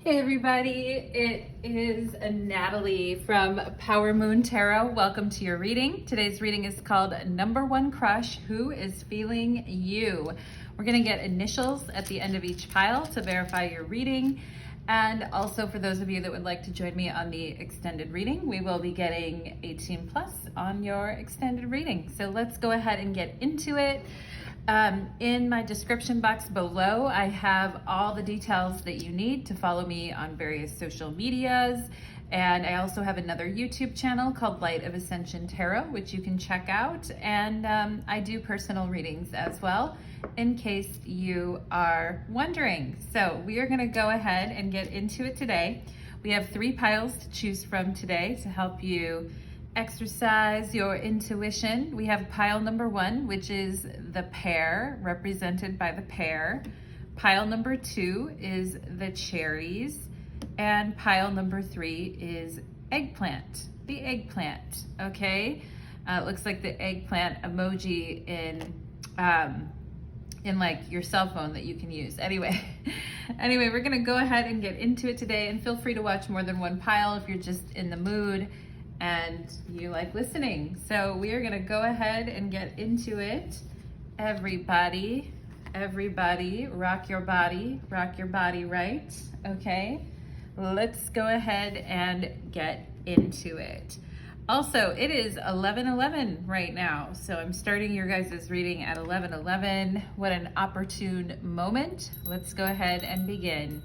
Hey everybody, it is Natalie from Power Moon Tarot. Welcome to your reading. Today's reading is called Number One Crush, Who is Feeling You? We're going to get initials at the end of each pile to verify your reading. And also for those of you that would like to join me on the extended reading, we will be getting 18 plus on your extended reading. So let's go ahead and get into it. In my description box below, I have all the details that you need to follow me on various social medias. And I also have another YouTube channel called Light of Ascension Tarot, which you can check out. And I do personal readings as well, in case you are wondering. So we are going to go ahead and get into it today. We have 3 piles to choose from today to help you exercise your intuition. We have pile number 1, which is the pear, represented by the pear. Pile number 2 is the cherries. And pile number 3 is eggplant, the eggplant, okay? It looks like the eggplant emoji in like your cell phone that you can use. Anyway, we're gonna go ahead and get into it today, and feel free to watch more than one pile if you're just in the mood and you like listening. So we are gonna go ahead and get into it. Everybody, rock your body right, okay? Let's go ahead and get into it. Also, it is 11:11 right now, so I'm starting your guys' reading at 11:11. What an opportune moment. Let's go ahead and begin.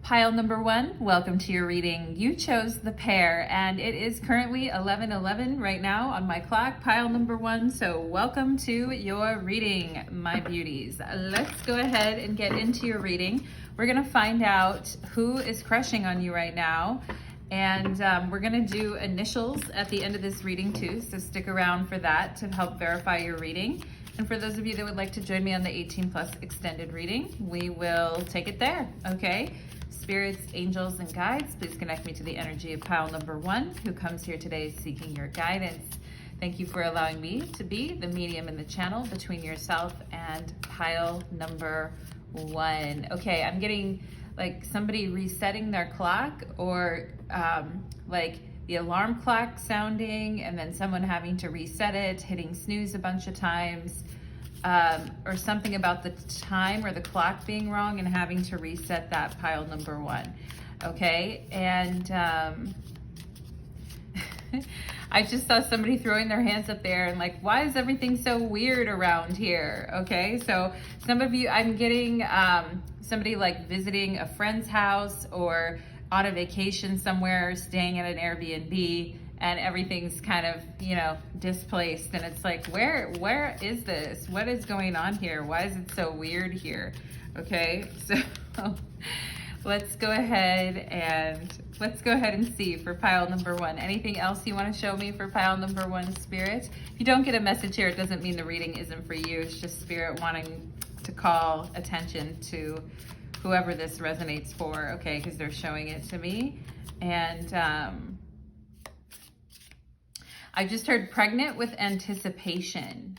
Pile number 1, welcome to your reading. You chose the pear, and it is currently 11:11 right now on my clock. Pile number 1, so welcome to your reading, my beauties. Let's go ahead and get into your reading. We're gonna find out who is crushing on you right now, and we're gonna do initials at the end of this reading too, so stick around for that to help verify your reading. And for those of you that would like to join me on the 18 plus extended reading, we will take it there, okay? Spirits, angels, and guides, please connect me to the energy of pile number 1, who comes here today seeking your guidance. Thank you for allowing me to be the medium in the channel between yourself and pile number 1. Okay, I'm getting like somebody resetting their clock, or like the alarm clock sounding and then someone having to reset it, hitting snooze a bunch of times. Or something about the time or the clock being wrong and having to reset that, pile number 1. Okay, and I just saw somebody throwing their hands up there and like, why is everything so weird around here? Okay, so some of you, I'm getting somebody like visiting a friend's house or on a vacation somewhere, staying at an Airbnb, and everything's kind of, you know, displaced, and it's like, where is this? What is going on here? Why is it so weird here? Okay, so let's go ahead and see for pile number 1. Anything else you want to show me for pile number 1, Spirit? If you don't get a message here, it doesn't mean the reading isn't for you. It's just Spirit wanting to call attention to whoever this resonates for, okay, because they're showing it to me. And I just heard pregnant with anticipation,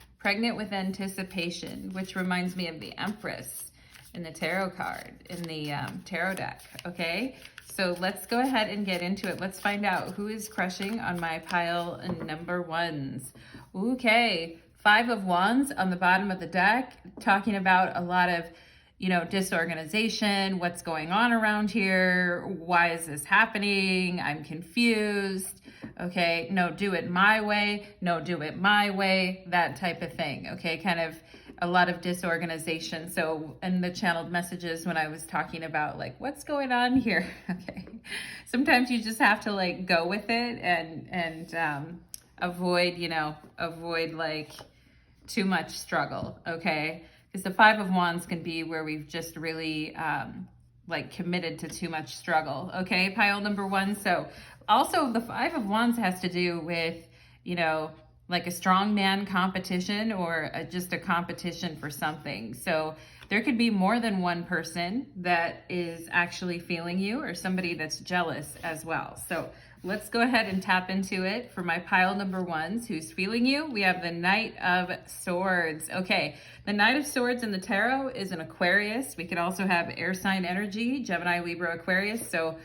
which reminds me of the Empress in the tarot card, in the tarot deck, okay? So let's go ahead and get into it. Let's find out who is crushing on my pile number 1s. Okay, 5 of Wands on the bottom of the deck, talking about a lot of, you know, disorganization, what's going on around here, why is this happening, I'm confused, okay, no, do it my way, no, do it my way, that type of thing, okay, kind of a lot of disorganization. So in the channeled messages when I was talking about like, what's going on here, okay, sometimes you just have to like go with it and avoid like too much struggle, okay? Because the 5 of Wands can be where we've just really like committed to too much struggle, okay, pile number 1. So also the 5 of Wands has to do with, you know, like a strongman competition, or just a competition for something. So there could be more than one person that is actually feeling you, or somebody that's jealous as well. So Let's go ahead and tap into it. For my pile number ones, who's feeling you? We have the Knight of Swords. Okay, the Knight of Swords in the tarot is an Aquarius. We could also have air sign energy, Gemini, Libra, Aquarius. So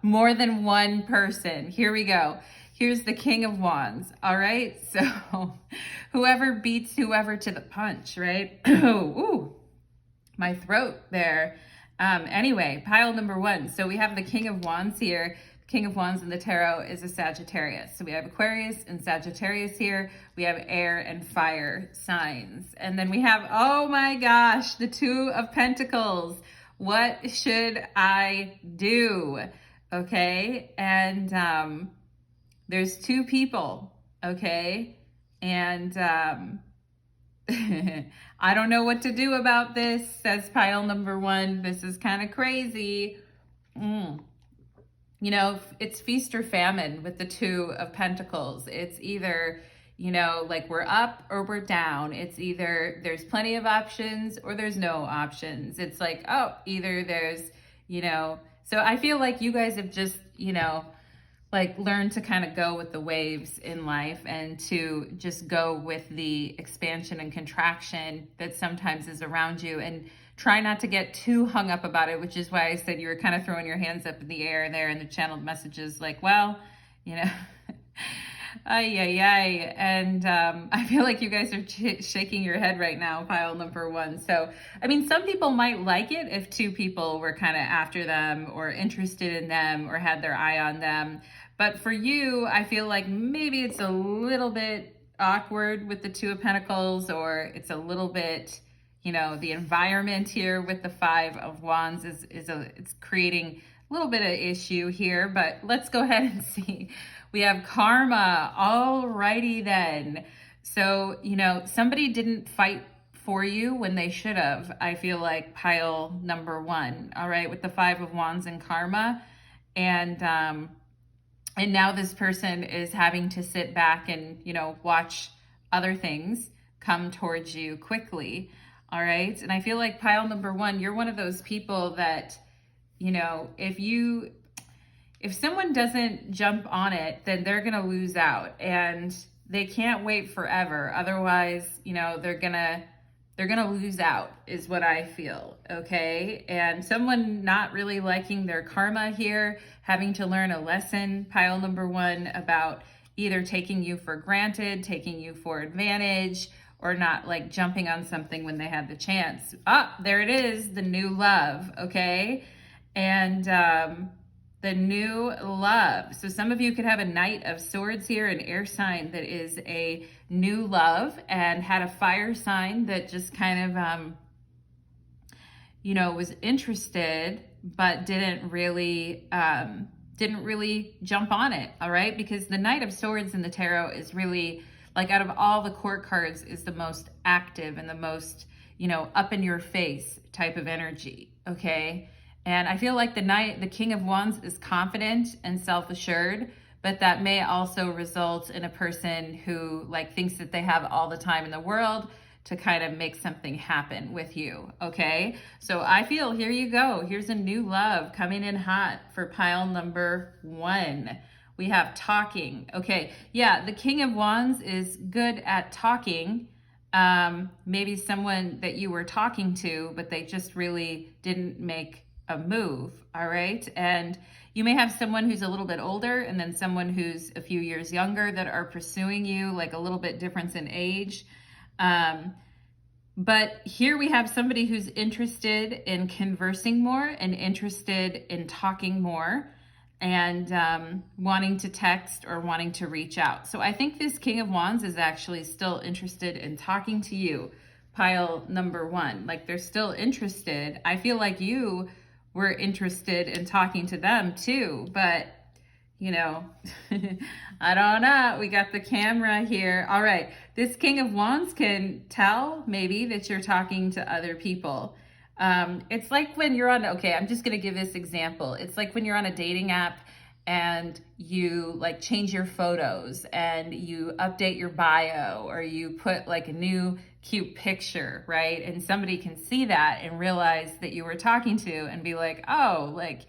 more than one person. Here we go. Here's the King of Wands. All right, so whoever beats whoever to the punch, right? Ooh, my throat there. Anyway, pile number one. So we have the King of Wands here. King of Wands in the tarot is a Sagittarius. So we have Aquarius and Sagittarius here. We have air and fire signs. And then we have, oh my gosh, the Two of Pentacles. What should I do? Okay, and there's two people, okay? And I don't know what to do about this, says pile number one. This is kind of crazy. You know, it's feast or famine with the Two of Pentacles. It's either, you know, like we're up or we're down. It's either there's plenty of options or there's no options. It's like, oh, either there's, you know, so I feel like you guys have just, you know, like learned to kind of go with the waves in life and to just go with the expansion and contraction that sometimes is around you, and try not to get too hung up about it, which is why I said you were kind of throwing your hands up in the air there in the channeled messages like, well, you know, ay. And I feel like you guys are shaking your head right now, pile number one. So, I mean, some people might like it if two people were kind of after them or interested in them or had their eye on them. But for you, I feel like maybe it's a little bit awkward with the Two of Pentacles, or it's a little bit, you know, the environment here with the Five of Wands it's creating a little bit of issue here. But let's go ahead and see. We have karma. Alrighty then. So, you know, somebody didn't fight for you when they should have. I feel like pile number one. All right, with the Five of Wands and karma, and now this person is having to sit back and, you know, watch other things come towards you quickly. All right. And I feel like pile number one, you're one of those people that, you know, if someone doesn't jump on it, then they're going to lose out, and they can't wait forever. Otherwise, you know, they're going to lose out is what I feel. Okay. And someone not really liking their karma here, having to learn a lesson, pile number one, about either taking you for granted, taking you for advantage, or not like jumping on something when they had the chance. Ah, there it is, the new love, okay? And the new love. So some of you could have a Knight of Swords here, an air sign that is a new love, and had a fire sign that just kind of, you know, was interested, but didn't really jump on it, all right? Because the Knight of Swords in the tarot is really, like, out of all the court cards, is the most active and the most, you know, up in your face type of energy, okay? And I feel like the King of Wands is confident and self-assured, but that may also result in a person who like thinks that they have all the time in the world to kind of make something happen with you, okay? So I feel, here you go. Here's a new love coming in hot for pile number one. We have talking. Okay, yeah, the King of Wands is good at talking. Maybe someone that you were talking to, but they just really didn't make a move, all right? And you may have someone who's a little bit older and then someone who's a few years younger that are pursuing you, like a little bit difference in age. But here we have somebody who's interested in conversing more and interested in talking more, and wanting to text or wanting to reach out. So I think this King of Wands is actually still interested in talking to you, pile number one. Like, they're still interested. I feel like you were interested in talking to them too, but you know, I don't know. We got the camera here. All right. This King of Wands can tell maybe that you're talking to other people. It's like when you're on, okay, I'm just going to give this example. It's like when you're on a dating app and you like change your photos and you update your bio, or you put like a new cute picture, right? And somebody can see that and realize that you were talking to and be like, oh, like,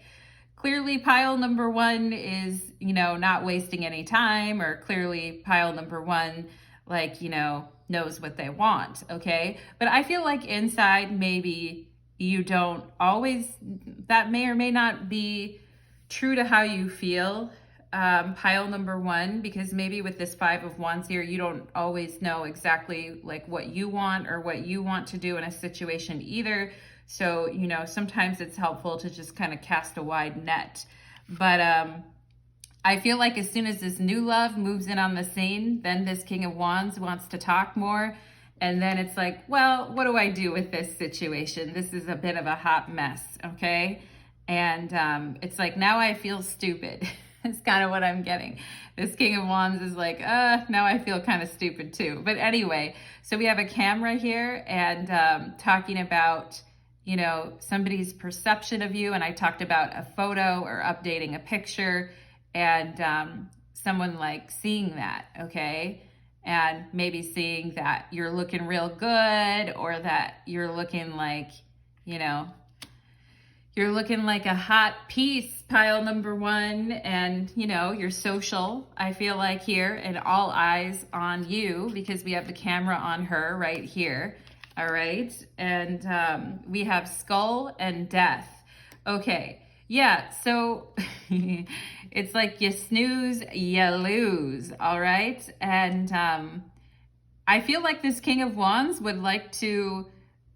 clearly pile number one is, you know, not wasting any time, or clearly pile number one, like, you know, knows what they want, okay? But I feel like inside, maybe you don't always, that may or may not be true to how you feel, pile number one, because maybe with this Five of Wands here, you don't always know exactly like what you want or what you want to do in a situation either. So, you know, sometimes it's helpful to just kind of cast a wide net. But I feel like as soon as this new love moves in on the scene, then this King of Wands wants to talk more. And then it's like, well, what do I do with this situation? This is a bit of a hot mess, okay? And it's like, now I feel stupid. It's kind of what I'm getting. This King of Wands is like, now I feel kind of stupid too. But anyway, so we have a camera here and talking about, you know, somebody's perception of you. And I talked about a photo or updating a picture and someone like seeing that, okay? And maybe seeing that you're looking real good, or that you're looking like, you know, you're looking like a hot piece, pile number one, and, you know, you're social, I feel like here, and all eyes on you because we have the camera on her right here, all right? And we have skull and death. Okay, yeah, so it's like you snooze, you lose, all right? And I feel like this King of Wands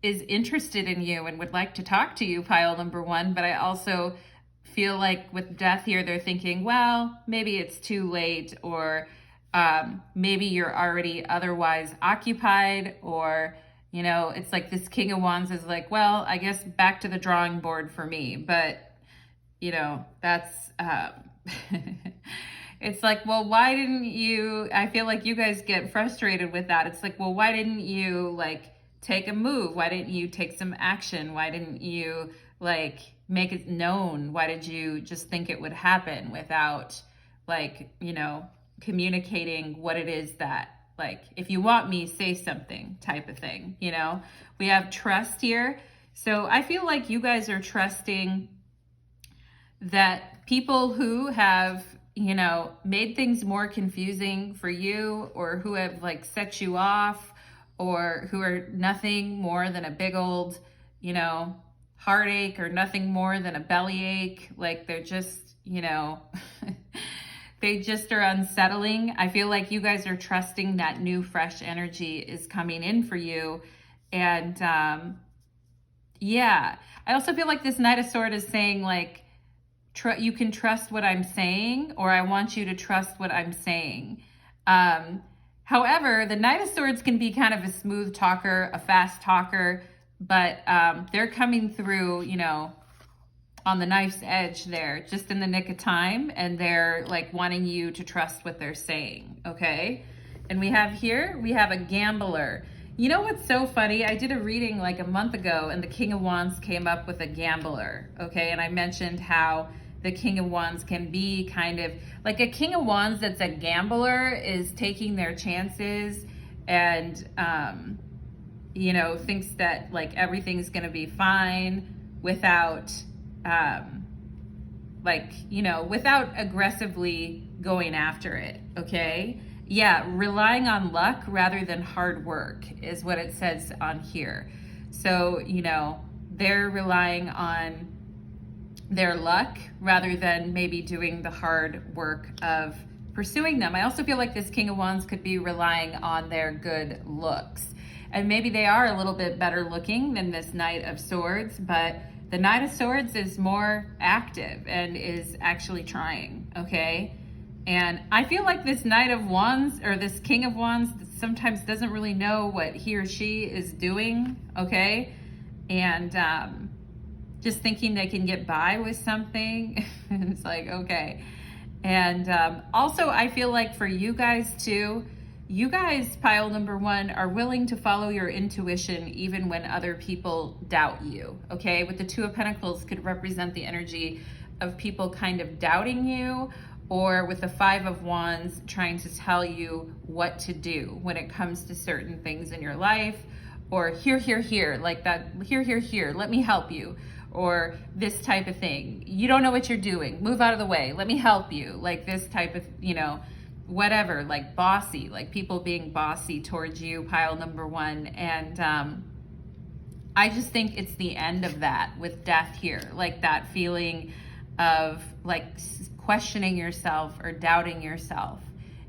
is interested in you and would like to talk to you, pile number one, but I also feel like with death here, they're thinking, well, maybe it's too late, or maybe you're already otherwise occupied, or, you know, it's like this King of Wands is like, well, I guess back to the drawing board for me. But, you know, that's, it's like, well, why didn't you, I feel like you guys get frustrated with that. It's like, well, why didn't you like take a move? Why didn't you take some action? Why didn't you like make it known? Why did you just think it would happen without like, you know, communicating what it is that, like, if you want me, say something type of thing, you know? We have trust here. So I feel like you guys are trusting that people who have, you know, made things more confusing for you, or who have like set you off, or who are nothing more than a big old, you know, heartache, or nothing more than a bellyache. Like they're just, you know, they just are unsettling. I feel like you guys are trusting that new fresh energy is coming in for you. And yeah, I also feel like this Knight of Swords is saying like, you can trust what I'm saying, or I want you to trust what I'm saying. However, the Knight of Swords can be kind of a smooth talker, a fast talker, but they're coming through, you know, on the knife's edge there, just in the nick of time, and they're like wanting you to trust what they're saying, okay? And we have here, we have a gambler. You know what's so funny? I did a reading like a month ago, and the King of Wands came up with a gambler, okay? And I mentioned how the King of Wands can be kind of like a King of Wands that's a gambler is taking their chances and, you know, thinks that like everything's going to be fine without, like, you know, without aggressively going after it. Okay. Yeah. Relying on luck rather than hard work is what it says on here. So, you know, they're relying on their luck rather than maybe doing the hard work of pursuing them. I also feel like this King of Wands could be relying on their good looks. And maybe they are a little bit better looking than this Knight of Swords, but the Knight of Swords is more active and is actually trying, okay? And I feel like this Knight of Wands, or this King of Wands, sometimes doesn't really know what he or she is doing, okay? And just thinking they can get by with something. It's like, okay. And also, I feel like for you guys too, you guys, pile number one, are willing to follow your intuition even when other people doubt you, okay? With the Two of Pentacles could represent the energy of people kind of doubting you, or with the Five of Wands trying to tell you what to do when it comes to certain things in your life, or here, like that, here, let me help you. or this type of thing. You don't know what you're doing. Move out of the way. Let me help you. Like this type of, you know, whatever, like bossy, like people being bossy towards you, pile number one. And I just think it's the end of that with death here, like that feeling of like questioning yourself or doubting yourself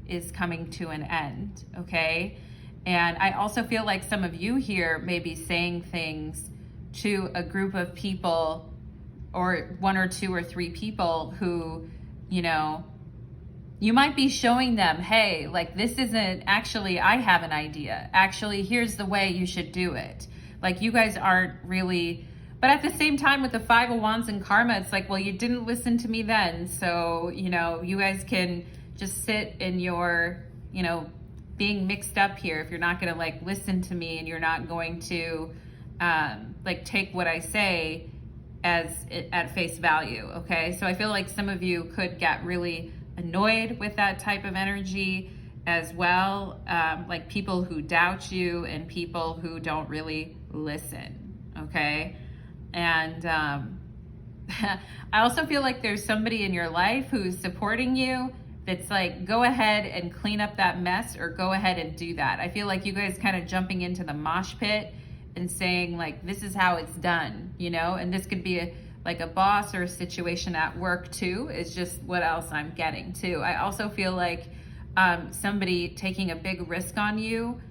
is coming to an end, okay? And I also feel like some of you here may be saying things to a group of people, or one or two or three people who, you know, you might be showing them, hey, like this isn't actually, I have an idea. Actually, here's the way you should do it. Like you guys aren't really, but at the same time with the Five of Wands and karma, it's like, well, you didn't listen to me then. So, you know, you guys can just sit in your, you know, being mixed up here. If you're not going to like listen to me and you're not going to like take what I say as at face value. Okay. So I feel like some of you could get really annoyed with that type of energy as well. Like people who doubt you and people who don't really listen. Okay. And I also feel like there's somebody in your life who's supporting you that's like, go ahead and clean up that mess, or go ahead and do that. I feel like you guys kind of jumping into the mosh pit and saying like, this is how it's done, you know? And this could be like a boss or a situation at work too, is just what else I'm getting too. I also feel like somebody taking a big risk on you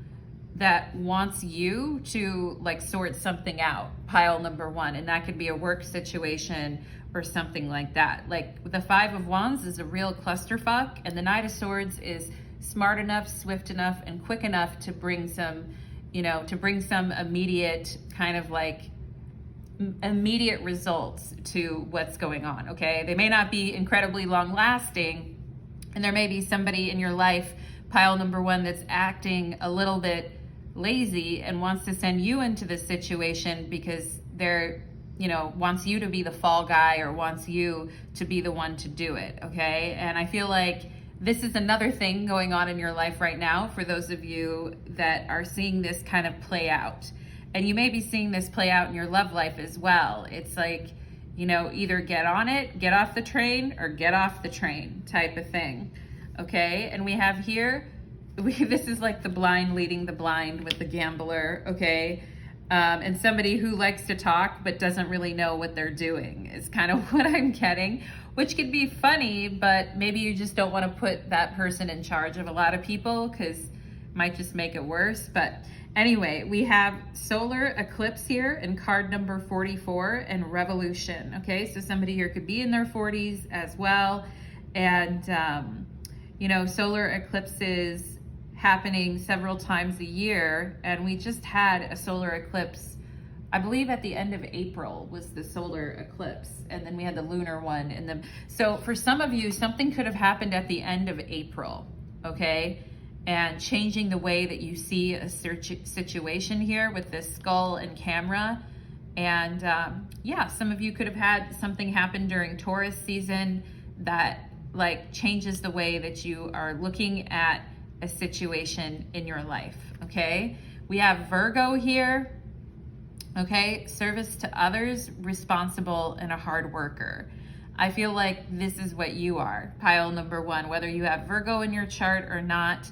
that wants you to like sort something out, pile number one. And that could be a work situation or something like that. Like the Five of Wands is a real clusterfuck, and the Knight of Swords is smart enough, swift enough, and quick enough to bring some, you know, to bring some immediate kind of like immediate results to what's going on, okay? They may not be incredibly long lasting, and there may be somebody in your life, pile number one, that's acting a little bit lazy and wants to send you into this situation because they're, you know, wants you to be the fall guy or wants you to be the one to do it, okay? And I feel like this is another thing going on in your life right now for those of you that are seeing this kind of play out. And you may be seeing this play out in your love life as well. It's like, you know, either get on it, get off the train, or get off the train type of thing, okay? And we have here, this is like the blind leading the blind with the gambler, okay? And somebody who likes to talk but doesn't really know what they're doing is kind of what I'm getting, which could be funny, but maybe you just don't want to put that person in charge of a lot of people because it might just make it worse. But anyway, we have solar eclipse here in card number 44 and revolution. Okay, so somebody here could be in their 40s as well. And, you know, solar eclipses happening several times a year, and we just had a solar eclipse, I believe at the end of April was the solar eclipse, and then we had the lunar one. And so for some of you, something could have happened at the end of April, okay, and changing the way that you see a situation here with this skull and camera. And yeah, some of you could have had something happen during Taurus season that like changes the way that you are looking at a situation in your life, okay? We have Virgo here, okay? Service to others, responsible, and a hard worker. I feel like this is what you are, pile number one, whether you have Virgo in your chart or not.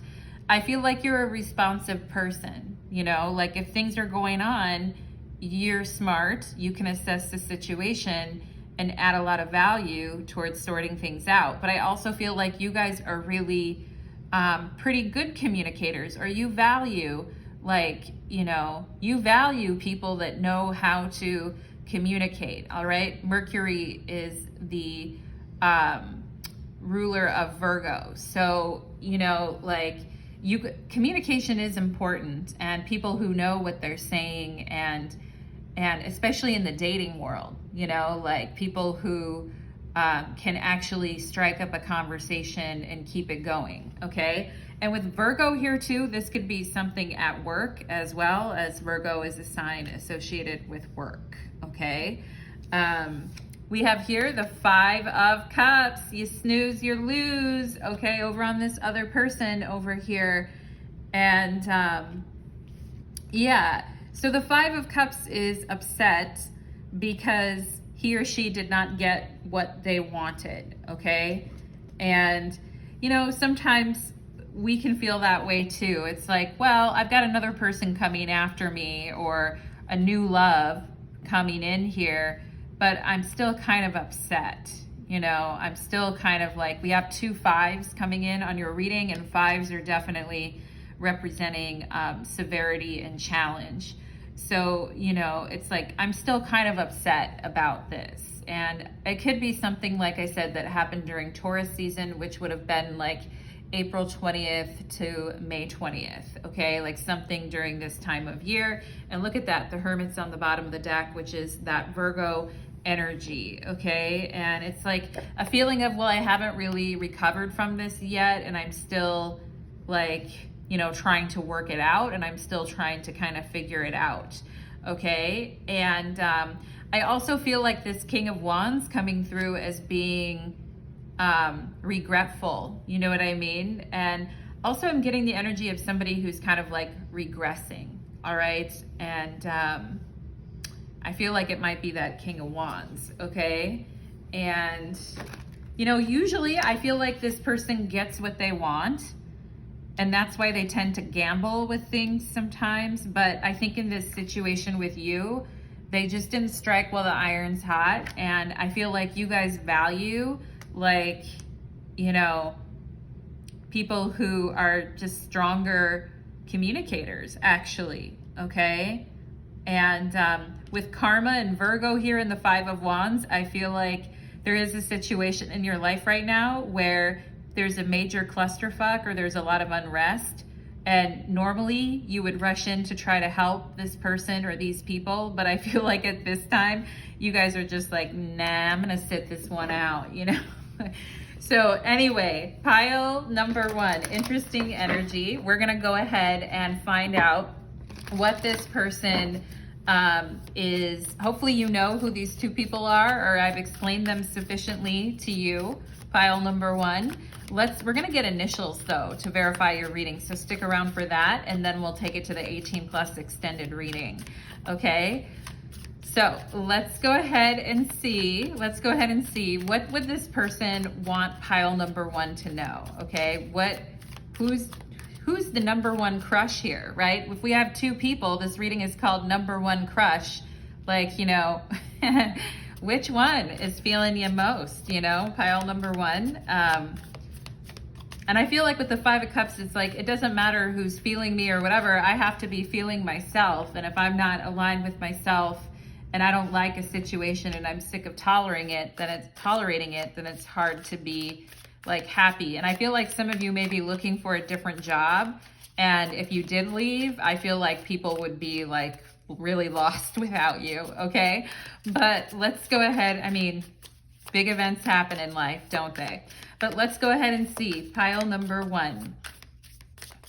I feel like you're a responsive person, you know? Like if things are going on, you're smart, you can assess the situation and add a lot of value towards sorting things out. But I also feel like you guys are really pretty good communicators, or you value, like, you know, you value people that know how to communicate, all right? Mercury is the ruler of Virgo. So, you know, like communication is important, and people who know what they're saying, and especially in the dating world, you know, like people who can actually strike up a conversation and keep it going, okay? And with Virgo here too, this could be something at work as well, as Virgo is a sign associated with work, okay? We have here the Five of Cups. You snooze, you lose, okay, over on this other person over here. And yeah, so the Five of Cups is upset because he or she did not get what they wanted, okay? And, you know, sometimes we can feel that way too. It's like, well, I've got another person coming after me or a new love coming in here, but I'm still kind of upset. You know, I'm still kind of like, we have 2 5s coming in on your reading, and 5s are definitely representing severity and challenge. So, you know, it's like, I'm still kind of upset about this. And it could be something, like I said, that happened during Taurus season, which would have been like April 20th to May 20th, okay? Like something during this time of year. And look at that, the Hermit's on the bottom of the deck, which is that Virgo energy, okay? And it's like a feeling of, well, I haven't really recovered from this yet, and I'm still like, you know, trying to work it out, and I'm still trying to kind of figure it out, okay? And I also feel like this King of Wands coming through as being regretful, you know what I mean? And also I'm getting the energy of somebody who's kind of like regressing, all right? And I feel like it might be that King of Wands, okay? And, you know, usually I feel like this person gets what they want, and that's why they tend to gamble with things sometimes. But I think in this situation with you, they just didn't strike while the iron's hot. And I feel like you guys value, like, you know, people who are just stronger communicators, actually, okay? And with Karma and Virgo here in the 5 of Wands, I feel like there is a situation in your life right now where there's a major clusterfuck or there's a lot of unrest. And normally you would rush in to try to help this person or these people. But I feel like at this time, you guys are just like, nah, I'm gonna sit this one out, you know? So anyway, pile number 1, interesting energy. We're gonna go ahead and find out what this person is. Hopefully you know who these 2 people are, or I've explained them sufficiently to you. Pile number 1. We're gonna get initials though to verify your reading, so stick around for that, and then we'll take it to the 18+ extended reading, okay? So let's go ahead and see. What would this person want pile number 1 to know, okay? Who's the number 1 crush here, right? If we have 2 people, this reading is called number 1 crush. Like, you know, which one is feeling you most, you know, pile number 1. And I feel like with the 5 of Cups, it's like, it doesn't matter who's feeling me or whatever, I have to be feeling myself. And if I'm not aligned with myself and I don't like a situation and I'm sick of tolerating it, then it's hard to be like happy. And I feel like some of you may be looking for a different job. And if you did leave, I feel like people would be like really lost without you, okay? But let's go ahead. I mean, big events happen in life, don't they? But let's go ahead and see. Pile number 1.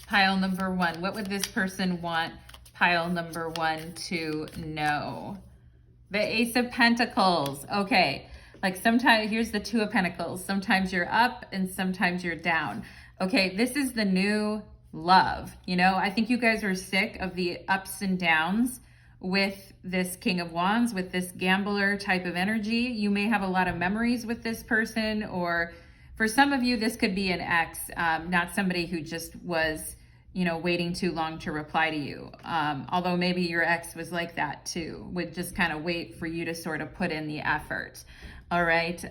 Pile number 1. What would this person want pile number 1 to know? The Ace of Pentacles. Okay. Like sometimes, here's the 2 of Pentacles. Sometimes you're up and sometimes you're down. Okay, this is the new love. You know, I think you guys are sick of the ups and downs with this King of Wands, with this gambler type of energy. You may have a lot of memories with this person, or for some of you, this could be an ex, not somebody who just was, you know, waiting too long to reply to you. Although maybe your ex was like that too, would just kind of wait for you to sort of put in the effort. All right,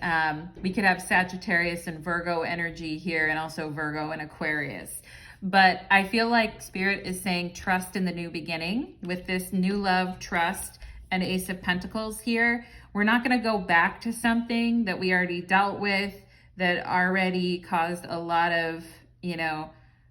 we could have Sagittarius and Virgo energy here, and also Virgo and Aquarius. But I feel like Spirit is saying trust in the new beginning with this new love, trust, and Ace of Pentacles here. We're not going to go back to something that we already dealt with, that already caused a lot of, you know,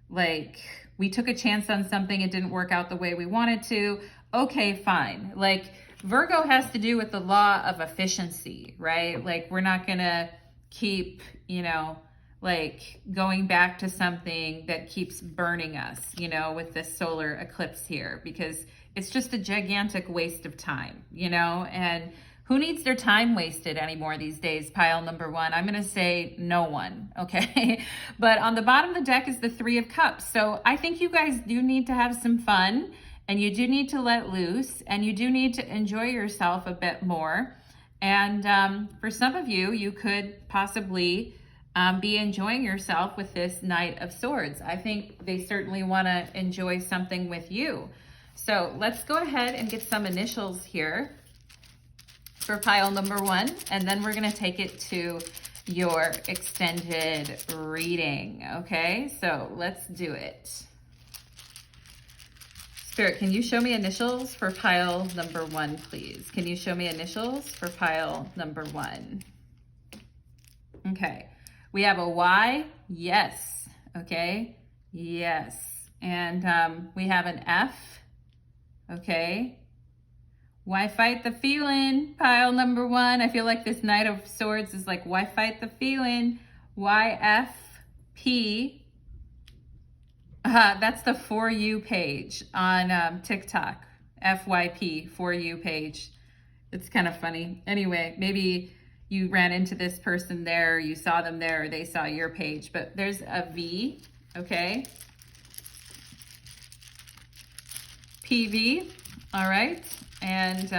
like we took a chance on something, it didn't work out the way we wanted to. Okay, fine. Like Virgo has to do with the law of efficiency, right? Like we're not going to keep, you know, like going back to something that keeps burning us, you know, with this solar eclipse here, because it's just a gigantic waste of time, you know, and who needs their time wasted anymore these days? Pile number 1. I'm going to say no one, okay? But on the bottom of the deck is the 3 of Cups. So I think you guys do need to have some fun and you do need to let loose, and you do need to enjoy yourself a bit more. And for some of you, you could possibly be enjoying yourself with this Knight of Swords. I think they certainly want to enjoy something with you. So let's go ahead and get some initials here for pile number 1, and then we're going to take it to your extended reading. Okay, so let's do it. Spirit, can you show me initials for pile number 1, please? Can you show me initials for pile number 1? Okay, we have a Y, yes, okay, yes. And we have an F, okay. Why fight the feeling? Pile number 1. I feel like this Knight of Swords is like, why fight the feeling? YFP. That's the For You page on TikTok. FYP, For You page. It's kind of funny. Anyway, maybe you ran into this person there, or you saw them there, or they saw your page. But there's a V, okay? PV, all right? And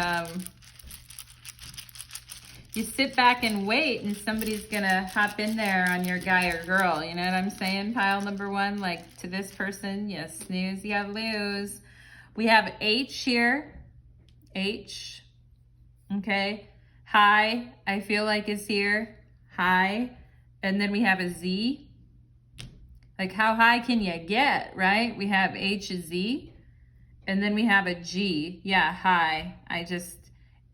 you sit back and wait, and somebody's gonna hop in there on your guy or girl. You know what I'm saying? Pile number 1, like to this person, you snooze, you lose. We have H here, H, okay. High, I feel like is here, high. And then we have a Z, like how high can you get, right? We have H, Z. And then we have a G, yeah, high.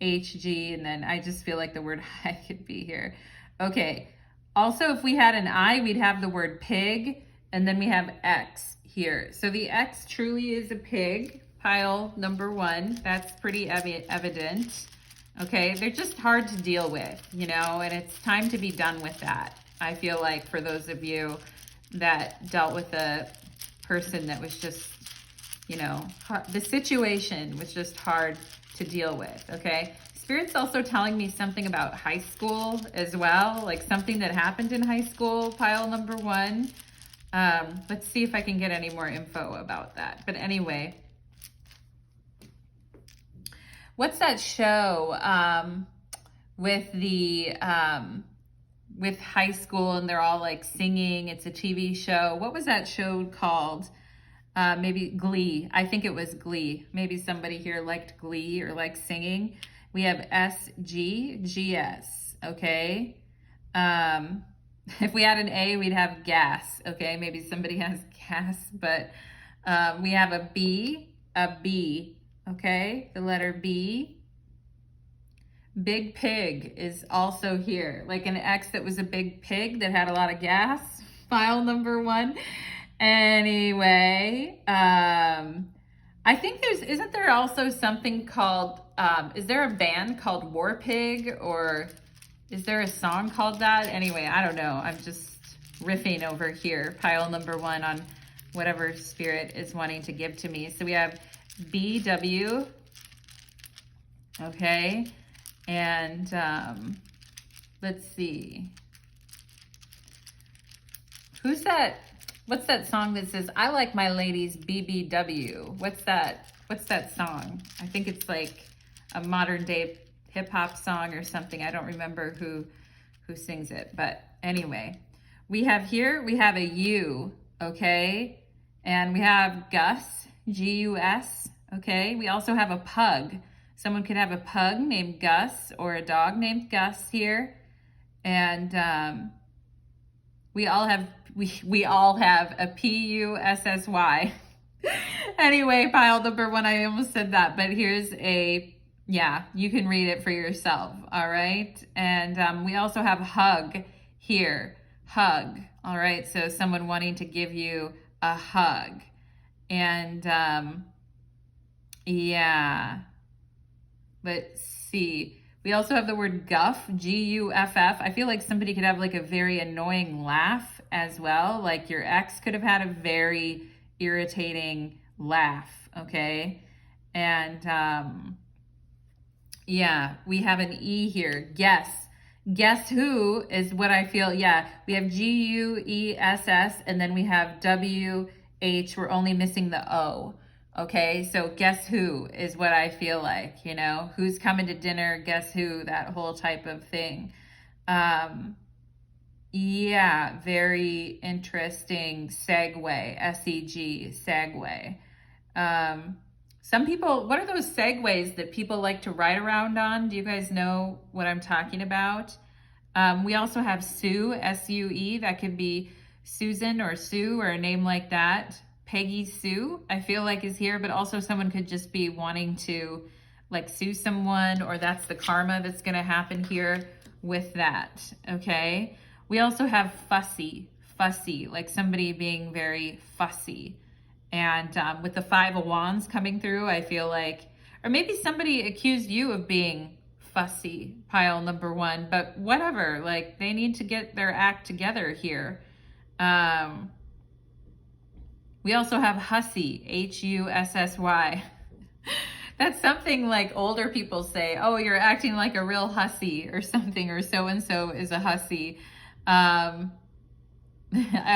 HG, and then I just feel like the word high could be here. Okay, also if we had an I, we'd have the word pig, and then we have X here. So the X truly is a pig, pile number 1. That's pretty evident. Okay, they're just hard to deal with, you know, and it's time to be done with that. I feel like for those of you that dealt with a person that was just, you know, the situation was just hard to deal with, okay? Spirit's also telling me something about high school as well, like something that happened in high school, pile number 1. Let's see if I can get any more info about that. But anyway, what's that show with the with high school and they're all like singing? It's a TV show. What was that show called? Maybe Glee. I think it was Glee. Maybe somebody here liked Glee or liked singing. We have SGGS, okay? If we had an A, we'd have gas, okay? Maybe somebody has gas, but we have a B, okay? The letter B. Big pig is also here, like an X that was a big pig that had a lot of gas, file number 1. Anyway, I think isn't there also something called, is there a band called War Pig, or is there a song called that? Anyway, I don't know. I'm just riffing over here, pile number 1 on whatever Spirit is wanting to give to me. So we have BW, okay, and let's see. Who's that? What's that song that says, I like my ladies BBW? What's that song? I think it's like a modern day hip hop song or something. I don't remember who sings it, but anyway, we have a U, okay? And we have Gus, G-U-S, okay? We also have a pug. Someone could have a pug named Gus or a dog named Gus here. And we all have a P-U-S-S-Y. Anyway, pile number 1, I almost said that, but here's you can read it for yourself, all right? And we also have hug here, hug, all right? So someone wanting to give you a hug. And let's see. We also have the word guff, G-U-F-F. I feel like somebody could have like a very annoying laugh as well. Like your ex could have had a very irritating laugh, okay? And we have an E here, guess. Guess who is what I feel, we have G-U-E-S-S, and then we have W-H, we're only missing the O, Okay, so guess who is what I feel like, you know, who's coming to dinner, guess who, that whole type of thing. Yeah, very interesting segue, S-E-G, segue. Some people, what are those segues that people like to ride around on? Do you guys know what I'm talking about? We also have Sue, S-U-E, that could be Susan or Sue or a name like that. Peggy Sue, I feel like is here, but also someone could just be wanting to like sue someone, or that's the karma that's going to happen here with that, okay? We also have fussy, like somebody being very fussy. And with the 5 of Wands coming through, I feel like, or maybe somebody accused you of being fussy, pile number 1, but whatever, like they need to get their act together here. We also have hussy, H-U-S-S-Y. That's something like older people say, oh, you're acting like a real hussy or something, or so-and-so is a hussy. I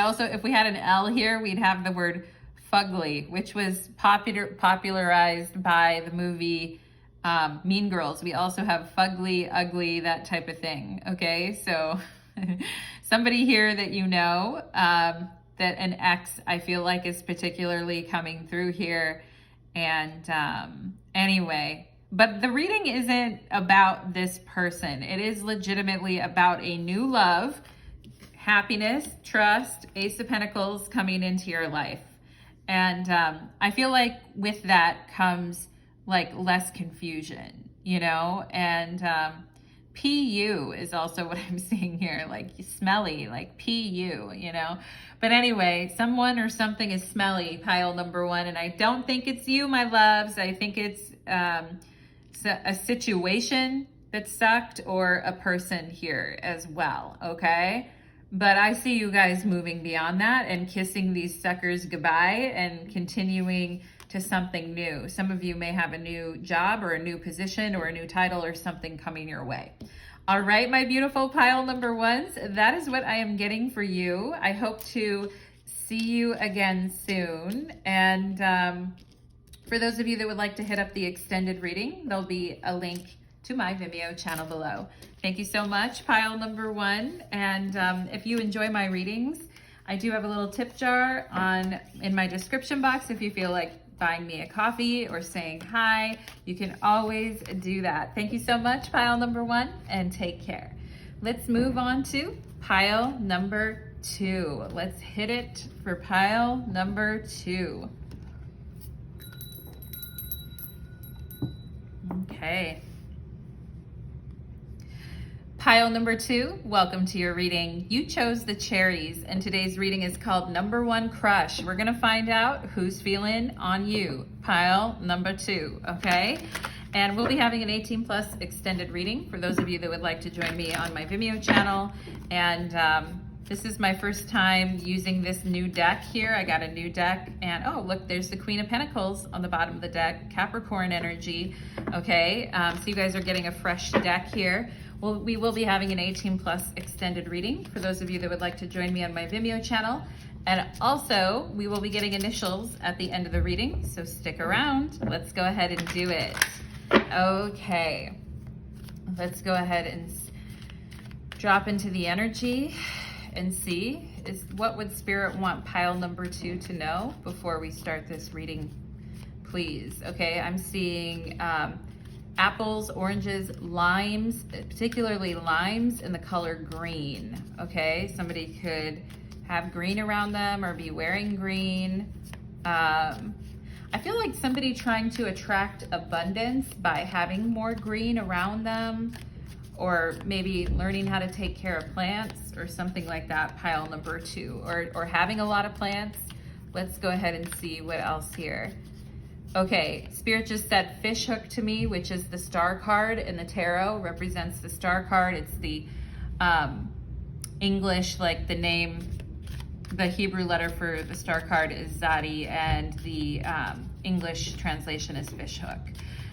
also, if we had an L here, we'd have the word fugly, which was popularized by the movie Mean Girls. We also have fugly, ugly, that type of thing, okay? So somebody here that you know, that an ex, I feel like, is particularly coming through here. And anyway, but the reading isn't about this person. It is legitimately about a new love, happiness, trust, Ace of Pentacles coming into your life. And I feel like with that comes like less confusion, you know, and PU is also what I'm seeing here, like smelly, like PU, you know. But anyway, someone or something is smelly, pile number 1, and I don't think it's you, my loves. I think it's a situation that sucked, or a person here as well, okay? But I see you guys moving beyond that and kissing these suckers goodbye and continuing to something new. Some of you may have a new job or a new position or a new title or something coming your way. All right, my beautiful pile number 1s, that is what I am getting for you. I hope to see you again soon. And for those of you that would like to hit up the extended reading, there'll be a link to my Vimeo channel below. Thank you so much, pile number 1. And if you enjoy my readings, I do have a little tip jar in my description box. If you feel like buying me a coffee or saying hi, you can always do that. Thank you so much, pile number 1, and take care. Let's move on to pile number 2. Let's hit it for pile number 2. Okay. Pile number 2, welcome to your reading. You chose the Cherries, and today's reading is called Number 1 Crush. We're gonna find out who's feeling on you, pile number 2, okay? And we'll be having an 18+ extended reading for those of you that would like to join me on my Vimeo channel. And this is my first time using this new deck here. I got a new deck, and oh, look, there's the Queen of Pentacles on the bottom of the deck, Capricorn energy, okay? So you guys are getting a fresh deck here. Well, we will be having an 18+ extended reading for those of you that would like to join me on my Vimeo channel. And also, we will be getting initials at the end of the reading, so stick around. Let's go ahead and do it. Okay, let's go ahead and drop into the energy and see what would Spirit want pile number 2 to know before we start this reading, please. Okay, I'm seeing apples, oranges, limes, particularly limes in the color green, okay? Somebody could have green around them or be wearing green. I feel like somebody trying to attract abundance by having more green around them, or maybe learning how to take care of plants or something like that, pile number 2, or having a lot of plants. Let's go ahead and see what else here. Okay, Spirit just said fish hook to me, which is the star card in the tarot, represents the star card. It's the English, like the name, the Hebrew letter for the star card is Zadi, and the English translation is fish hook.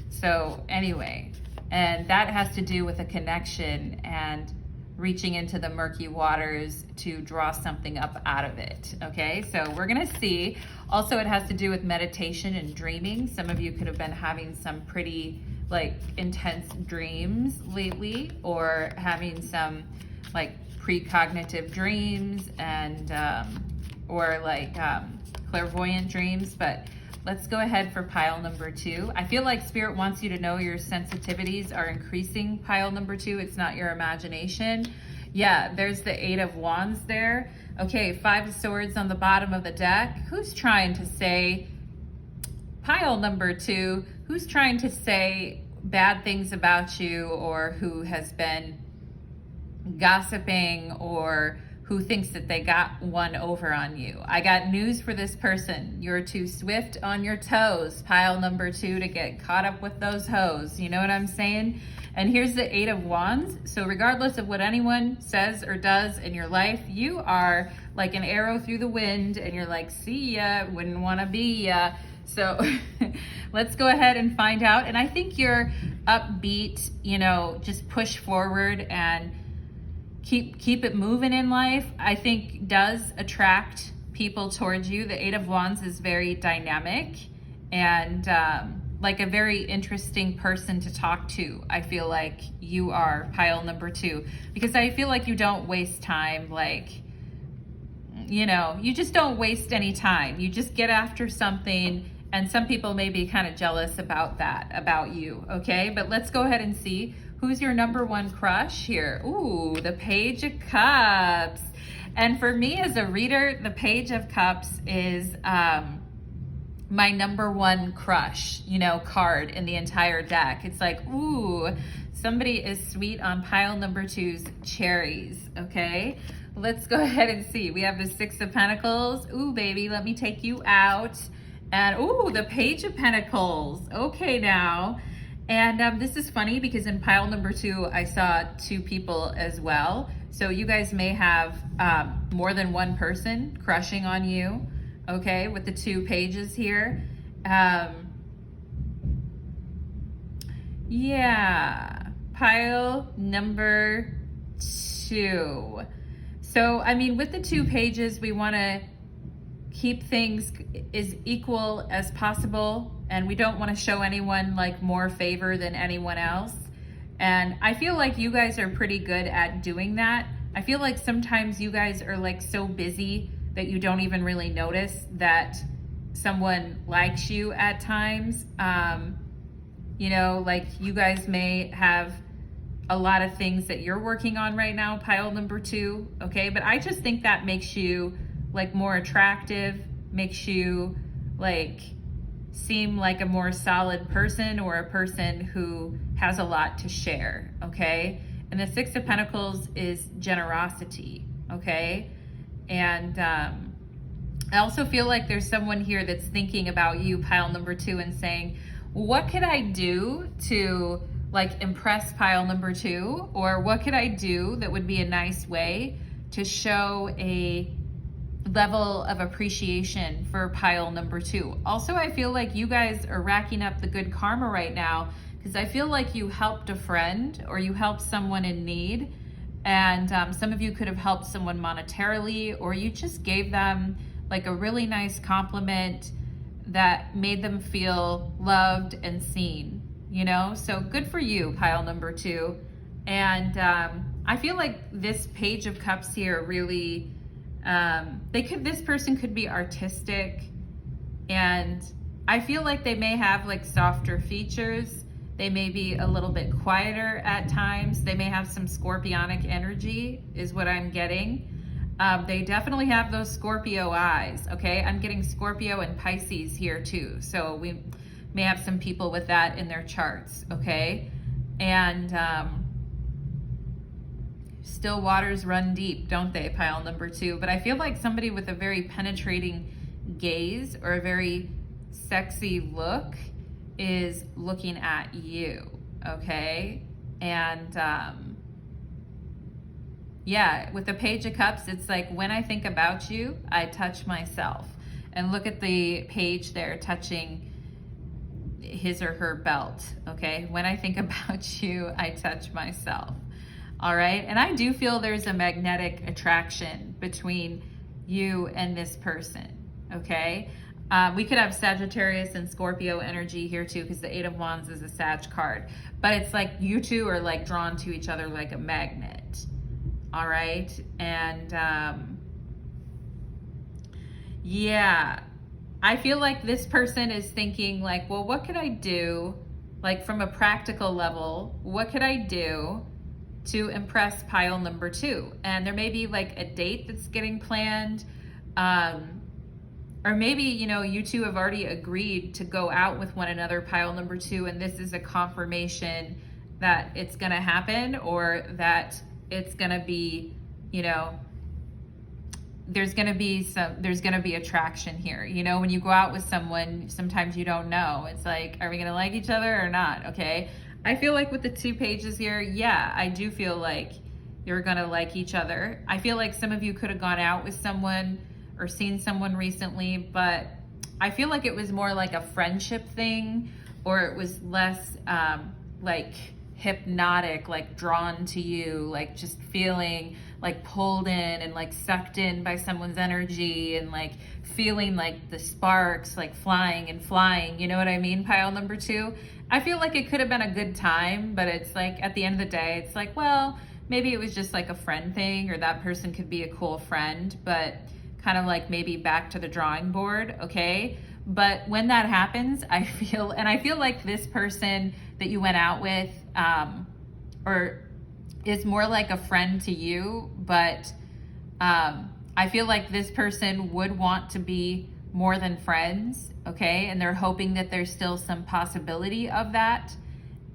So anyway, and that has to do with a connection and reaching into the murky waters to draw something up out of it. Okay, so we're gonna see. Also, it has to do with meditation and dreaming. Some of you could have been having some pretty like intense dreams lately, or having some like precognitive dreams and or like clairvoyant dreams. But let's go ahead for pile number 2. I feel like Spirit wants you to know your sensitivities are increasing, pile number 2. It's not your imagination. Yeah, there's the 8 of Wands there. Okay, 5 of Swords on the bottom of the deck. Who's trying to say, pile number 2, who's trying to say bad things about you, or who has been gossiping, or who thinks that they got one over on you? I got news for this person. You're too swift on your toes, pile number 2, to get caught up with those hoes. You know what I'm saying? And here's the 8 of Wands. So regardless of what anyone says or does in your life, you are like an arrow through the wind, and you're like, see ya, wouldn't want to be ya. So let's go ahead and find out. And I think you're upbeat, you know, just push forward and keep it moving in life. I think does attract people towards you. The 8 of Wands is very dynamic and like a very interesting person to talk to. I feel like you are, pile number 2, because I feel like you don't waste time. Like, you know, you just don't waste any time. You just get after something, and some people may be kind of jealous about that, about you, okay? But let's go ahead and see who's your number 1 crush here. Ooh, the Page of Cups. And for me as a reader, the Page of Cups is my number 1 crush, you know, card in the entire deck. It's like, ooh, somebody is sweet on pile number 2's Cherries, okay? Let's go ahead and see. We have the 6 of Pentacles. Ooh, baby, let me take you out. And ooh, the Page of Pentacles. Okay, now. And this is funny because in pile number 2, I saw 2 people as well. So you guys may have more than one person crushing on you, okay, with the 2 pages here. Yeah, pile number 2. So, I mean, with the 2 pages, we want to keep things as equal as possible, and we don't want to show anyone like more favor than anyone else. And I feel like you guys are pretty good at doing that. I feel like sometimes you guys are like so busy that you don't even really notice that someone likes you at times. You know, like you guys may have a lot of things that you're working on right now, pile number 2, okay? But I just think that makes you like more attractive, makes you like seem like a more solid person, or a person who has a lot to share, okay? And the 6 of Pentacles is generosity, okay? And I also feel like there's someone here that's thinking about you, pile number 2, and saying, what could I do to like impress pile number 2? Or what could I do that would be a nice way to show a level of appreciation for pile number 2? Also, I feel like you guys are racking up the good karma right now, because I feel like you helped a friend, or you helped someone in need, and some of you could have helped someone monetarily, or you just gave them like a really nice compliment that made them feel loved and seen, you know? So good for you, pile number 2. And I feel like this Page of Cups here really, this person could be artistic, and I feel like they may have like softer features. They may be a little bit quieter at times. They may have some scorpionic energy is what I'm getting. They definitely have those Scorpio eyes, okay? I'm getting Scorpio and Pisces here too. So we may have some people with that in their charts, okay? And still waters run deep, don't they, pile number 2? But I feel like somebody with a very penetrating gaze, or a very sexy look, is looking at you, okay? And yeah, with the Page of Cups, it's like, when I think about you, I touch myself. And look at the page there touching his or her belt, okay? When I think about you, I touch myself. All right. And I do feel there's a magnetic attraction between you and this person. Okay. We could have Sagittarius and Scorpio energy here too, because the Eight of Wands is a Sag card. But it's like you two are like drawn to each other like a magnet. All right. And yeah, I feel like this person is thinking like, well, what could I do? Like from a practical level, what could I do to impress pile number 2? And there may be like a date that's getting planned. Or maybe, you know, you two have already agreed to go out with one another, pile number 2, and this is a confirmation that it's going to happen, or that it's going to be, you know, there's going to be attraction here. You know, when you go out with someone, sometimes you don't know. It's like, are we going to like each other or not? Okay. I feel like with the 2 pages here, yeah, I do feel like you're going to like each other. I feel like some of you could have gone out with someone or seen someone recently, but I feel like it was more like a friendship thing, or it was less like hypnotic, like drawn to you, like just feeling like pulled in and like sucked in by someone's energy, and like feeling like the sparks like flying and flying. You know what I mean? Pile number 2. I feel like it could have been a good time, but it's like at the end of the day, it's like, well, maybe it was just like a friend thing, or that person could be a cool friend, but kind of like maybe back to the drawing board, okay? But when that happens, I feel like this person that you went out with or is more like a friend to you, but I feel like this person would want to be more than friends, okay? And they're hoping that there's still some possibility of that.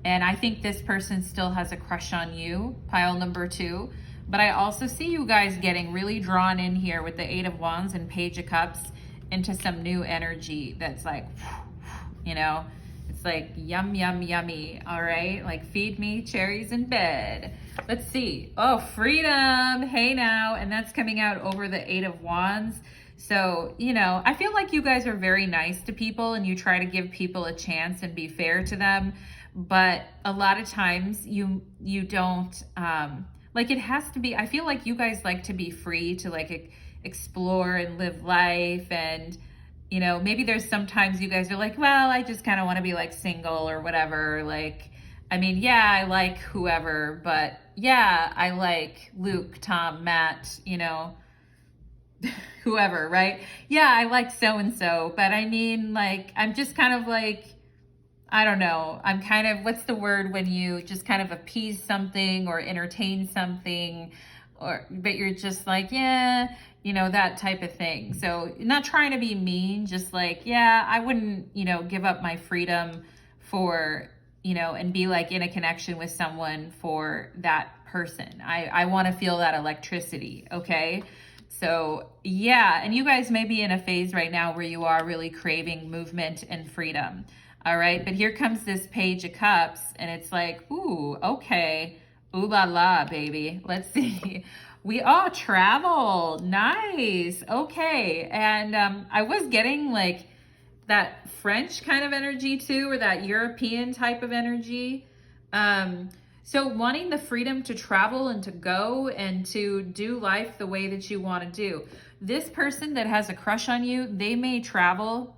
And I think this person still has a crush on you, pile number 2. But I also see you guys getting really drawn in here with the 8 of Wands and Page of Cups into some new energy that's like, you know, it's like yum, yum, yummy. All right. Like feed me cherries in bed. Let's see. Oh, freedom. Hey now. And that's coming out over the 8 of Wands. So, you know, I feel like you guys are very nice to people and you try to give people a chance and be fair to them. But a lot of times you don't, like it has to be, I feel like you guys like to be free to like explore and live life. And, you know, maybe there's sometimes you guys are like, well, I just kind of want to be like single or whatever. Like, I mean, yeah, I like whoever, but yeah, I like Luke, Tom, Matt, you know, whoever, right? Yeah, I like so-and-so, but I mean, like, I'm just kind of like, I don't know. I'm kind of, what's the word when you just kind of appease something or entertain something, or, but you're just like, yeah, you know, that type of thing. So not trying to be mean, just like, yeah, I wouldn't, you know, give up my freedom for, you know, and be like in a connection with someone for that person. I want to feel that electricity. Okay. So yeah. And you guys may be in a phase right now where you are really craving movement and freedom. All right, but here comes this Page of Cups, and it's like, ooh, okay, ooh la la, baby. Let's see. We all travel. Nice. Okay. And I was getting like that French kind of energy too, or that European type of energy. So wanting the freedom to travel and to go and to do life the way that you want to do. This person that has a crush on you, they may travel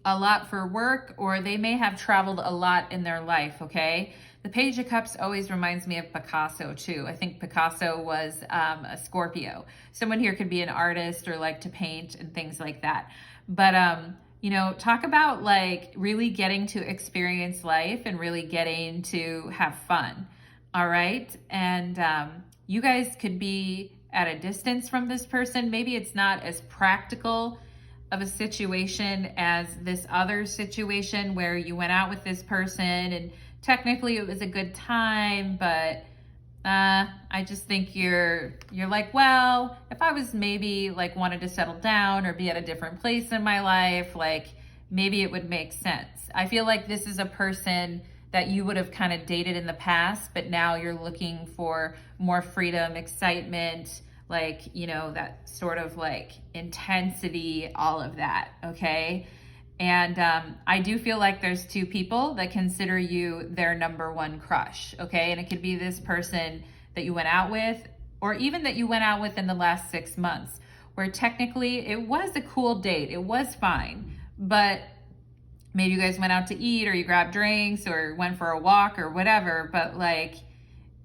a lot for work, or they may have traveled a lot in their life, okay? The Page of Cups always reminds me of Picasso too. I think Picasso was a Scorpio. Someone here could be an artist or like to paint and things like that. But, you know, talk about like really getting to experience life and really getting to have fun, all right? And you guys could be at a distance from this person. Maybe it's not as practical of a situation as this other situation where you went out with this person and technically it was a good time, but I just think you're like, well, if I was maybe like wanted to settle down or be at a different place in my life, like maybe it would make sense. I feel like this is a person that you would have kind of dated in the past, but now you're looking for more freedom, excitement, like, you know, that sort of like intensity, all of that, okay? And I do feel like there's 2 people that consider you their number 1 crush, okay? And it could be this person that you went out with, or even that you went out with in the last 6 months, where technically it was a cool date, it was fine, but maybe you guys went out to eat, or you grabbed drinks, or went for a walk, or whatever, but like,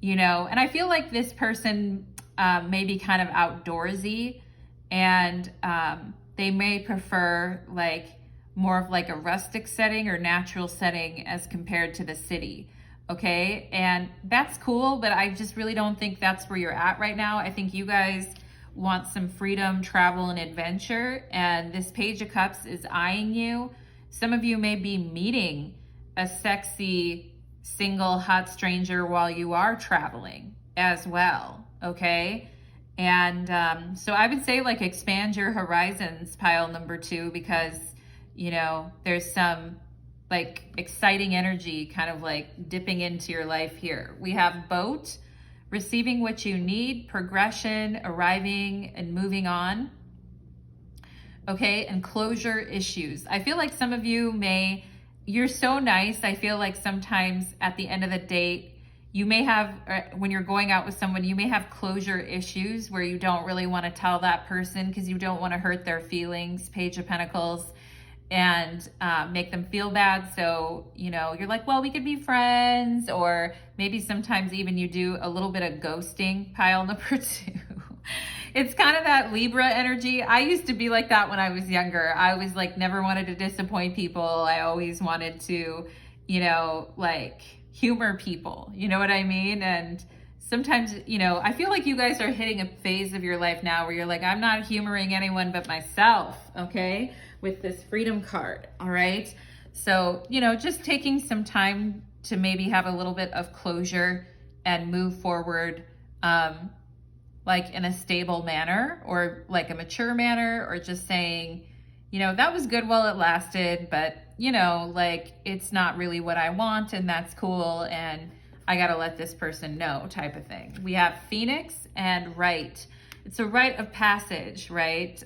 you know, and I feel like this person may be kind of outdoorsy, and they may prefer like more of like a rustic setting or natural setting as compared to the city. Okay, and that's cool, but I just really don't think that's where you're at right now. I think you guys want some freedom, travel, and adventure, and this Page of Cups is eyeing you. Some of you may be meeting a sexy, single, hot stranger while you are traveling as well, okay? And so I would say like expand your horizons, pile number 2, because, you know, there's some like exciting energy kind of like dipping into your life here. We have boat, receiving what you need, progression, arriving and moving on. Okay, and closure issues. I feel like some of you you're so nice. I feel like sometimes at the end of the date, you may have, when you're going out with someone, you may have closure issues where you don't really want to tell that person because you don't want to hurt their feelings, Page of Pentacles, and make them feel bad. So, you know, you're like, well, we could be friends, or maybe sometimes even you do a little bit of ghosting, pile number 2. It's kind of that Libra energy. I used to be like that when I was younger. I always like never wanted to disappoint people. I always wanted to, you know, like humor people, you know what I mean? And sometimes, you know, I feel like you guys are hitting a phase of your life now where you're like, I'm not humoring anyone but myself, okay? With this Freedom card, all right? So, you know, just taking some time to maybe have a little bit of closure and move forward, like in a stable manner, or like a mature manner, or just saying, you know, that was good while it lasted, but you know, like it's not really what I want, and that's cool, and I gotta let this person know, type of thing. We have Phoenix and Rite. It's a rite of passage, right?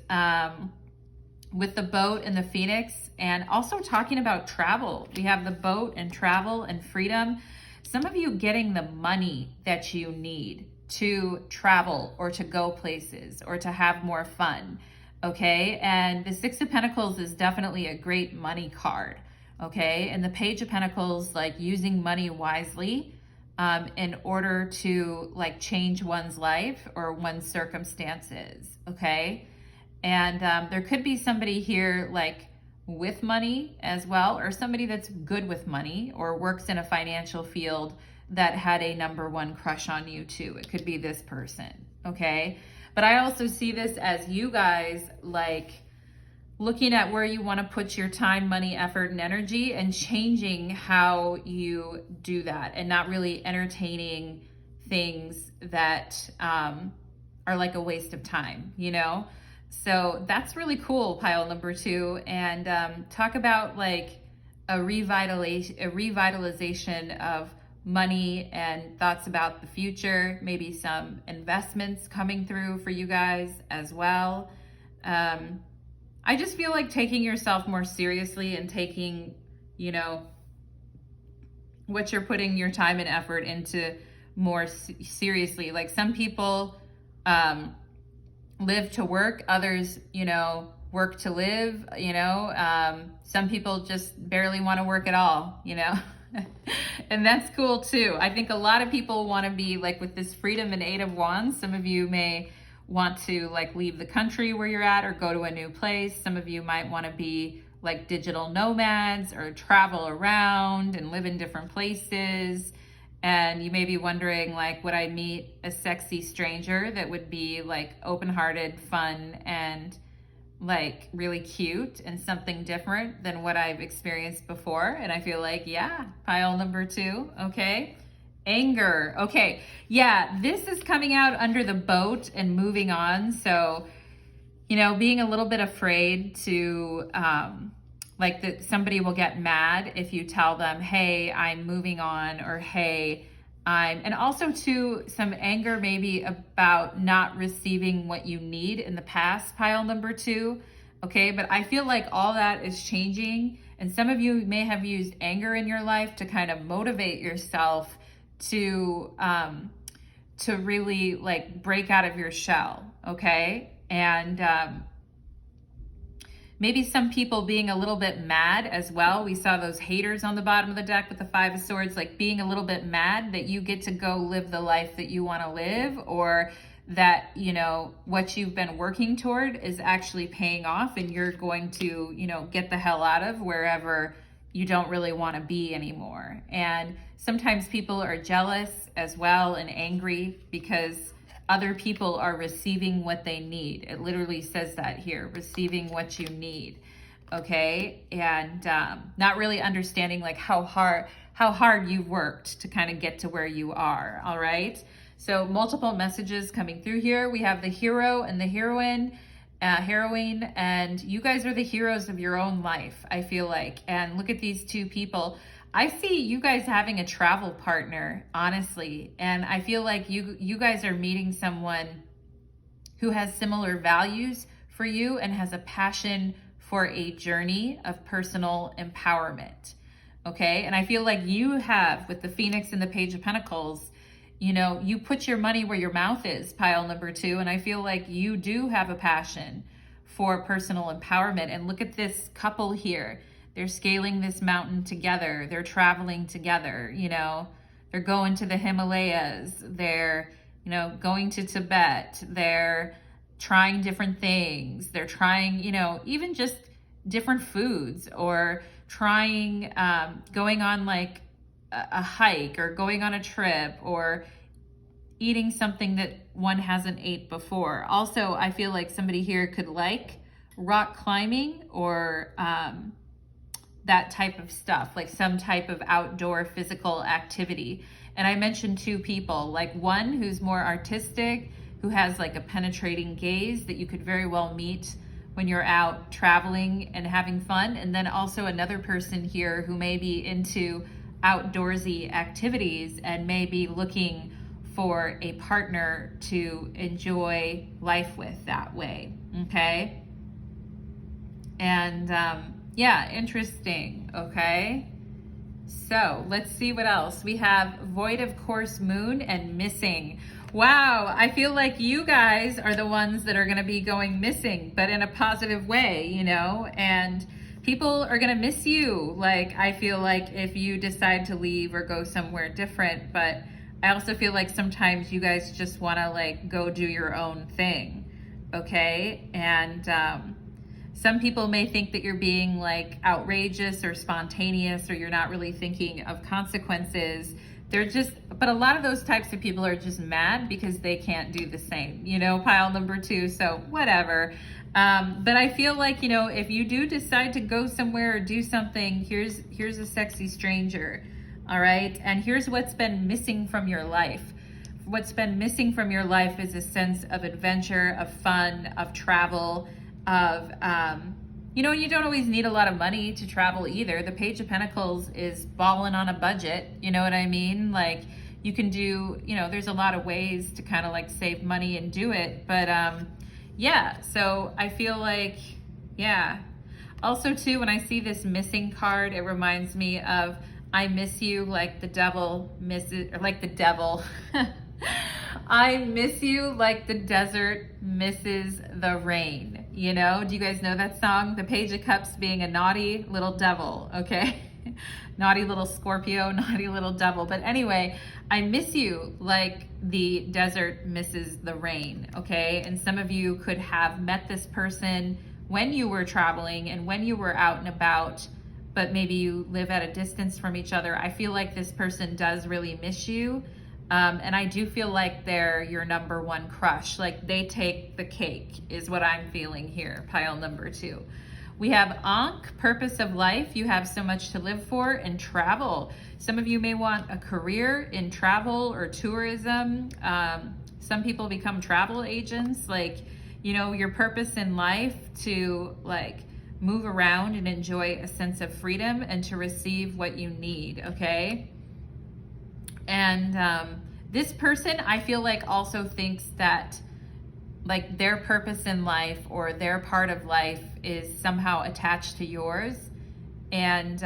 With the boat and the Phoenix, and also talking about travel. We have the boat and travel and freedom. Some of you getting the money that you need to travel or to go places or to have more fun, okay? And the 6 of Pentacles is definitely a great money card, okay? And the Page of Pentacles, like using money wisely in order to like change one's life or one's circumstances, okay? And there could be somebody here like with money as well, or somebody that's good with money or works in a financial field that had a number 1 crush on you too. It could be this person, okay? But I also see this as you guys like looking at where you want to put your time, money, effort, and energy, and changing how you do that, and not really entertaining things that are like a waste of time, you know? So that's really cool, pile number 2. And talk about like a revitalization of money and thoughts about the future, maybe some investments coming through for you guys as well. I just feel like taking yourself more seriously and taking, you know, what you're putting your time and effort into more seriously. Like some people live to work, others, you know, work to live, you know, some people just barely want to work at all, you know. And that's cool too. I think a lot of people want to be like with this freedom and 8 of Wands. Some of you may want to like leave the country where you're at or go to a new place. Some of you might want to be like digital nomads or travel around and live in different places. And you may be wondering, like, would I meet a sexy stranger that would be like open-hearted, fun, and like really cute and something different than what I've experienced before? And I feel like, yeah, pile number 2, okay? Anger, okay. Yeah, this is coming out under the boat and moving on. So, you know, being a little bit afraid to, like that somebody will get mad if you tell them, hey, I'm moving on, or hey, and also too, some anger maybe about not receiving what you need in the past, pile number 2, okay? But I feel like all that is changing, and some of you may have used anger in your life to kind of motivate yourself to to really like break out of your shell, okay? And maybe some people being a little bit mad as well. We saw those haters on the bottom of the deck with the Five of Swords, like being a little bit mad that you get to go live the life that you want to live, or that, you know, what you've been working toward is actually paying off and you're going to, you know, get the hell out of wherever you don't really want to be anymore. And sometimes people are jealous as well and angry because other people are receiving what they need. It literally says that here, receiving what you need, okay? And not really understanding like how hard you've worked to kind of get to where you are, all right? So multiple messages coming through here. We have the hero and the heroine, and you guys are the heroes of your own life, I feel like. And look at these two people. I see you guys having a travel partner, honestly. And I feel like you guys are meeting someone who has similar values for you and has a passion for a journey of personal empowerment, okay? And I feel like you have, with the Phoenix and the Page of Pentacles, you know, you put your money where your mouth is, pile number 2. And I feel like you do have a passion for personal empowerment. And look at this couple here. They're scaling this mountain together. They're traveling together, you know. They're going to the Himalayas. They're, you know, going to Tibet. They're trying different things. They're trying, you know, even just different foods, or trying, going on like a hike, or going on a trip, or eating something that one hasn't ate before. Also, I feel like somebody here could like rock climbing, or that type of stuff, like some type of outdoor physical activity. And I mentioned two people, like one who's more artistic, who has like a penetrating gaze that you could very well meet when you're out traveling and having fun. And then also another person here who may be into outdoorsy activities and may be looking for a partner to enjoy life with that way, okay? And yeah, interesting, okay? So let's see what else. We have Void of Course Moon and Missing. Wow, I feel like you guys are the ones that are gonna be going missing, but in a positive way, you know? And people are gonna miss you. Like, I feel like if you decide to leave or go somewhere different, but I also feel like sometimes you guys just wanna like go do your own thing, okay? And some people may think that you're being like outrageous or spontaneous, or you're not really thinking of consequences. They're just, but a lot of those types of people are just mad because they can't do the same, you know, pile number 2, so whatever. But I feel like, you know, if you do decide to go somewhere or do something, here's a sexy stranger, all right? And here's what's been missing from your life. What's been missing from your life is a sense of adventure, of fun, of travel, of, you know, you don't always need a lot of money to travel either. The Page of Pentacles is balling on a budget, you know what I mean? Like, you can do, you know, there's a lot of ways to kind of like save money and do it, but yeah, so I feel like, yeah. Also too, when I see this missing card, it reminds me of I miss you like the devil misses, or like the devil. I miss you like the desert misses the rain. You know, do you guys know that song? The Page of Cups being a naughty little devil, okay? Naughty little Scorpio, naughty little devil. But anyway, I miss you like the desert misses the rain, okay? And some of you could have met this person when you were traveling and when you were out and about, but maybe you live at a distance from each other. I feel like this person does really miss you. And I do feel like they're your number one crush. Like they take the cake is what I'm feeling here, pile number 2. We have Ankh, purpose of life. You have so much to live for, and travel. Some of you may want a career in travel or tourism. Some people become travel agents. Like, you know, your purpose in life to like move around and enjoy a sense of freedom and to receive what you need, okay? And this person, I feel like, also thinks that like their purpose in life or their part of life is somehow attached to yours. And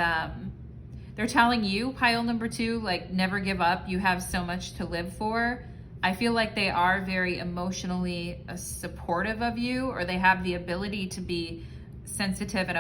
they're telling you, pile number 2, like never give up. You have so much to live for. I feel like they are very emotionally supportive of you, or they have the ability to be sensitive and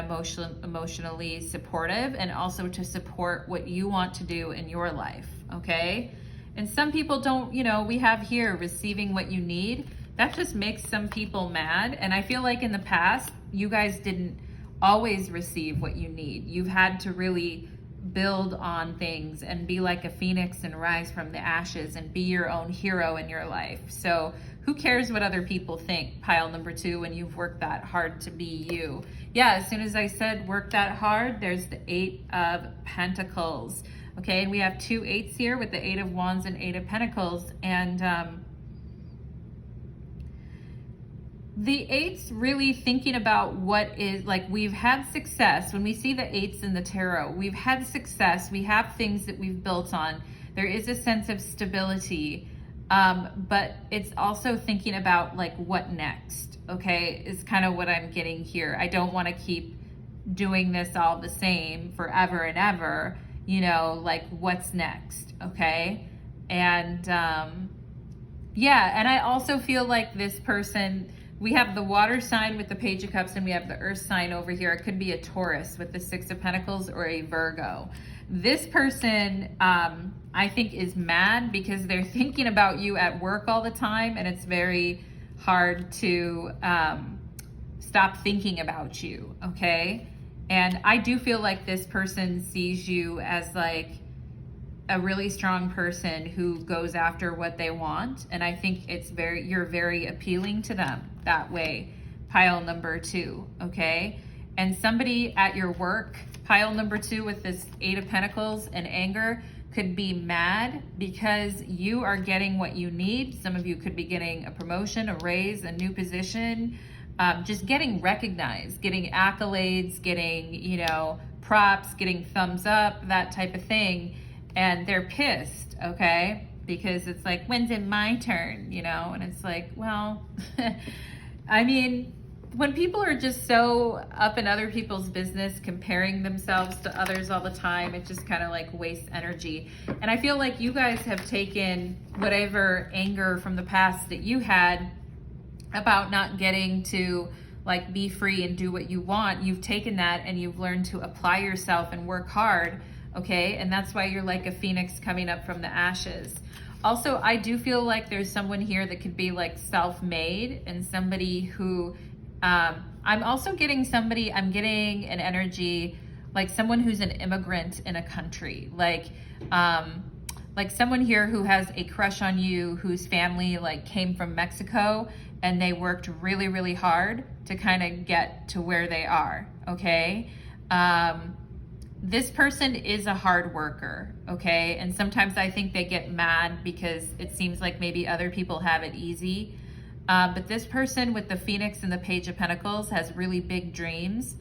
emotionally supportive, and also to support what you want to do in your life, okay? And some people don't, you know, we have here receiving what you need. That just makes some people mad. And I feel like in the past, you guys didn't always receive what you need. You've had to really build on things and be like a phoenix and rise from the ashes and be your own hero in your life. So who cares what other people think, pile number 2, when you've worked that hard to be you? Yeah, as soon as I said work that hard, there's the 8 of Pentacles. Okay, and we have 2 8s here with the 8 of Wands and 8 of Pentacles. And the 8s really thinking about what is, like, we've had success. When we see the 8s in the tarot, we've had success. We have things that we've built on. There is a sense of stability, but it's also thinking about like what next, okay, is kind of what I'm getting here. I don't want to keep doing this all the same forever and ever, you know, like what's next, okay? And yeah, and I also feel like this person, we have the water sign with the Page of Cups, and we have the earth sign over here. It could be a Taurus with the 6 of Pentacles or a Virgo. This person, I think, is mad because they're thinking about you at work all the time, and it's very hard to stop thinking about you, okay? And I do feel like this person sees you as like a really strong person who goes after what they want. And I think you're very appealing to them that way, pile number 2, okay? And somebody at your work, pile number 2 with this 8 of Pentacles and anger, could be mad because you are getting what you need. Some of you could be getting a promotion, a raise, a new position, just getting recognized, getting accolades, getting, you know, props, getting thumbs up, that type of thing. And they're pissed, okay? Because it's like, when's it my turn, you know? And it's like, well, I mean, when people are just so up in other people's business, comparing themselves to others all the time, it just kind of like wastes energy. And I feel like you guys have taken whatever anger from the past that you had about not getting to like be free and do what you want. You've taken that and you've learned to apply yourself and work hard, okay? And that's why you're like a phoenix coming up from the ashes. Also, I do feel like there's someone here that could be like self-made, and somebody who, I'm also getting somebody, I'm getting an energy like someone who's an immigrant in a country, like someone here who has a crush on you, whose family like came from Mexico and they worked really, really hard to kind of get to where they are, okay? This person is a hard worker, okay? And sometimes I think they get mad because it seems like maybe other people have it easy. But this person with the Phoenix and the Page of Pentacles has really big dreams.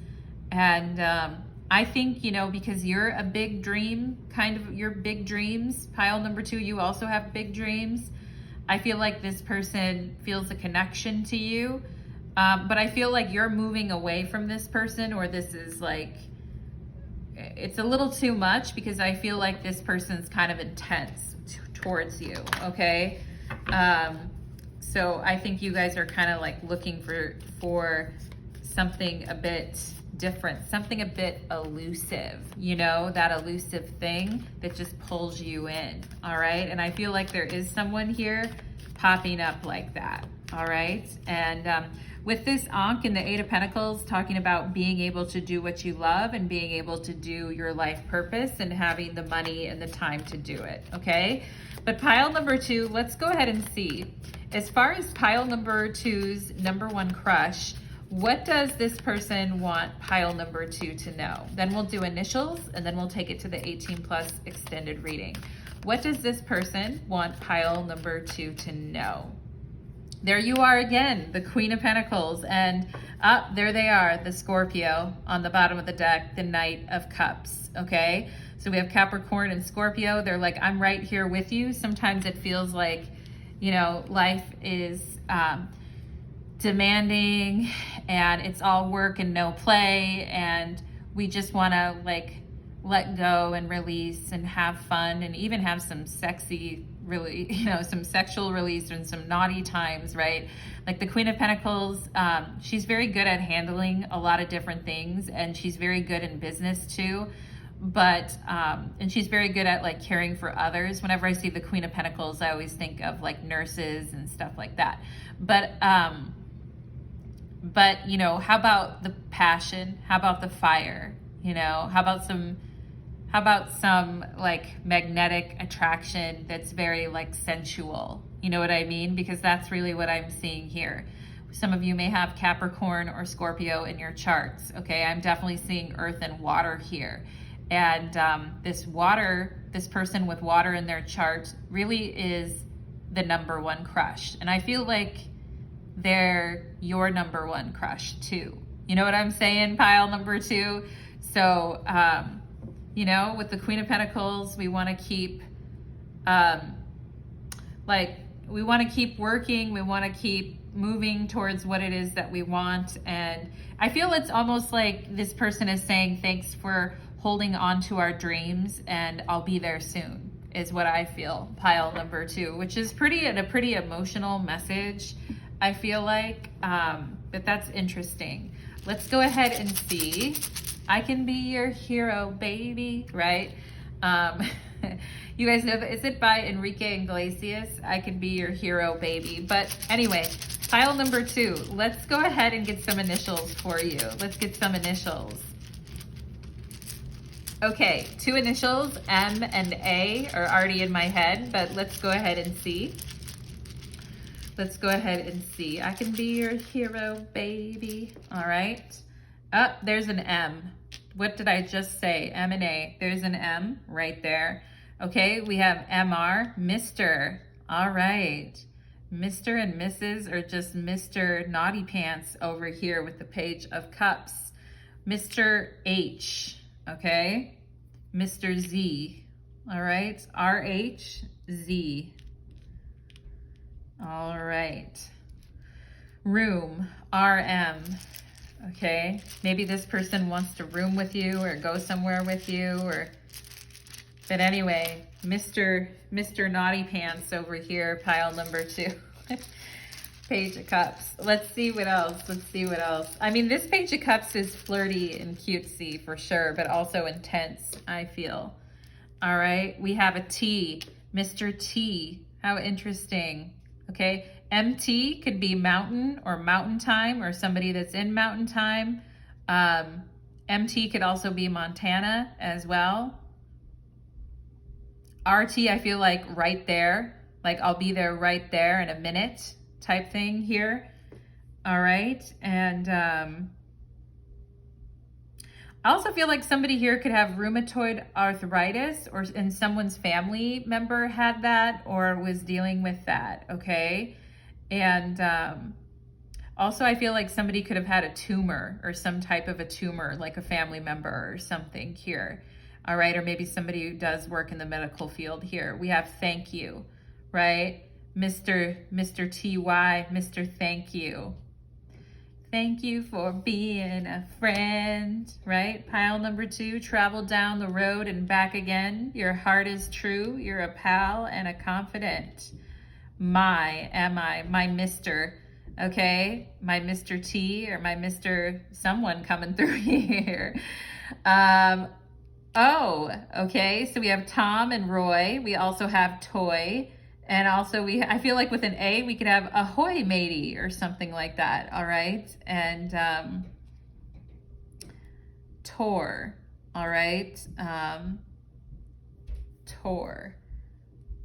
And I think, you know, because you're a big dream, kind of your big dreams, pile number 2, you also have big dreams. I feel like this person feels a connection to you. But I feel like you're moving away from this person, or this is like, it's a little too much, because I feel like this person's kind of intense towards you, okay? So I think you guys are kind of like looking for something a bit different, something a bit elusive, you know, that elusive thing that just pulls you in, all right? And I feel like there is someone here popping up like that, all right? And with this Ankh and the 8 of Pentacles, talking about being able to do what you love and being able to do your life purpose and having the money and the time to do it, okay? But pile number 2, let's go ahead and see. As far as pile number 2's number 1 crush, what does this person want pile number 2 to know? Then we'll do initials, and then we'll take it to the 18+ extended reading. What does this person want pile number 2 to know? There you are again, the Queen of Pentacles, and there they are, the Scorpio on the bottom of the deck, the Knight of Cups, okay? So we have Capricorn and Scorpio. They're like, I'm right here with you. Sometimes it feels like, you know, life is demanding and it's all work and no play, and we just want to like let go and release and have fun and even have some sexy really, some sexual release and some naughty times, right? Like the Queen of Pentacles, she's very good at handling a lot of different things, and she's very good in business too. But, and she's very good at like caring for others. Whenever I see the Queen of Pentacles, I always think of like nurses and stuff like that. But how about the passion? How about the fire? How about some like magnetic attraction that's very like sensual? You know what I mean? Because that's really what I'm seeing here. Some of you may have Capricorn or Scorpio in your charts. Okay, I'm definitely seeing earth and water here. And this person with water in their chart really is the number one crush. And I feel like they're your number one crush too. You know what I'm saying, pile number 2? So, with the Queen of Pentacles, we want to keep, we want to keep working. We want to keep moving towards what it is that we want. And I feel it's almost like this person is saying, thanks for holding on to our dreams, and I'll be there soon, is what I feel, pile number 2, which is a pretty emotional message, I feel like, but that's interesting. Let's go ahead and see. I can be your hero, baby, right? You guys know that, is it by Enrique Iglesias? I can be your hero, baby. But anyway, pile number 2, let's go ahead and get some initials for you. Let's get some initials. Okay, 2 initials, M and A, are already in my head, but let's go ahead and see. Let's go ahead and see. I can be your hero, baby. All right. Oh, there's an M. What did I just say? M and A. There's an M right there. Okay, we have MR, Mr. All right. Mr. and Mrs. or just Mr. Naughty Pants over here with the Page of Cups. Mr. H. Okay, Mr. Z, all right, R-H-Z, all right, room, R-M, okay, maybe this person wants to room with you or go somewhere with you, but anyway, Mr. Naughty Pants over here, pile number 2. Page of Cups. Let's see what else. I mean, this Page of Cups is flirty and cutesy for sure, but also intense, I feel. All right, we have a T, Mr. T. How interesting. Okay, MT could be mountain or mountain time or somebody that's in mountain time. MT could also be Montana as well. RT, I feel like right there, like I'll be there right there in a minute type thing here. All right, and I also feel like somebody here could have rheumatoid arthritis, and someone's family member had that or was dealing with that, okay? And also I feel like somebody could have had a tumor or some type of a tumor, like a family member or something here, all right? Or maybe somebody who does work in the medical field here. We have thank you, right? Mr. T.Y., Mr. Thank You. Thank you for being a friend, right? Pile number 2, travel down the road and back again. Your heart is true. You're a pal and a confidant. My Mr. Okay? My Mr. T or my Mr. someone coming through here. Oh, okay. So we have Tom and Roy. We also have Toy. And also I feel like with an A, we could have ahoy matey or something like that. All right. And Tor. All right. Tor.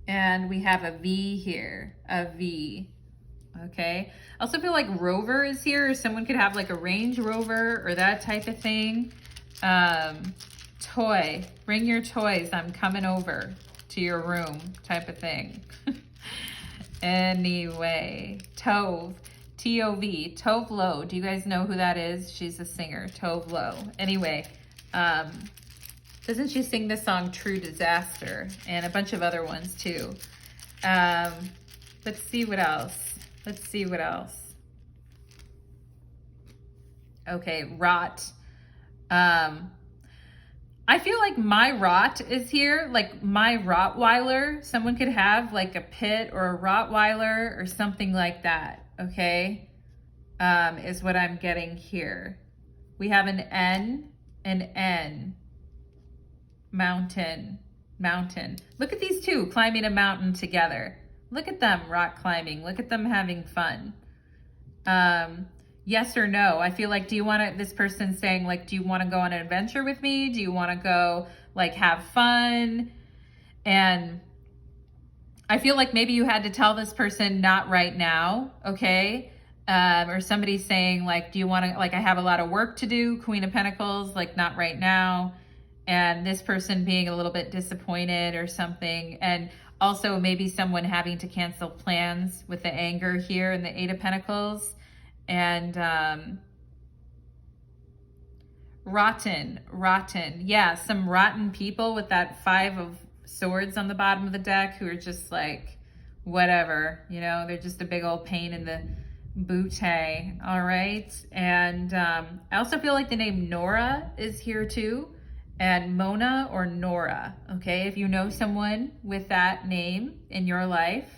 And we have a V here, a V. Okay. I also feel like Rover is here. Someone could have like a Range Rover or that type of thing. Toy. Bring your toys. I'm coming over to your room type of thing. Anyway, Tove, T-O-V, Tove Lo. Do you guys know who that is? She's a singer, Tove Lo. Anyway, doesn't she sing this song True Disaster and a bunch of other ones too? Let's see what else. Okay, Rot. I feel like my rot is here, like my Rottweiler. Someone could have like a pit or a Rottweiler or something like that, okay? Is what I'm getting here. We have an N, mountain, mountain. Look at these two climbing a mountain together. Look at them rock climbing. Look at them having fun. Yes or no? I feel like, do you want to, this person saying like, do you want to go on an adventure with me? Do you want to go like have fun? And I feel like maybe you had to tell this person not right now, okay? Or somebody saying like, do you want to, like, I have a lot of work to do, Queen of Pentacles, like not right now. And this person being a little bit disappointed or something. And also maybe someone having to cancel plans with the anger here in the Eight of Pentacles. And rotten. Yeah, some rotten people with that Five of Swords on the bottom of the deck who are just like, whatever, you know, they're just a big old pain in the bootay. All right. And I also feel like the name Nora is here too. And Mona or Nora, okay? If you know someone with that name in your life.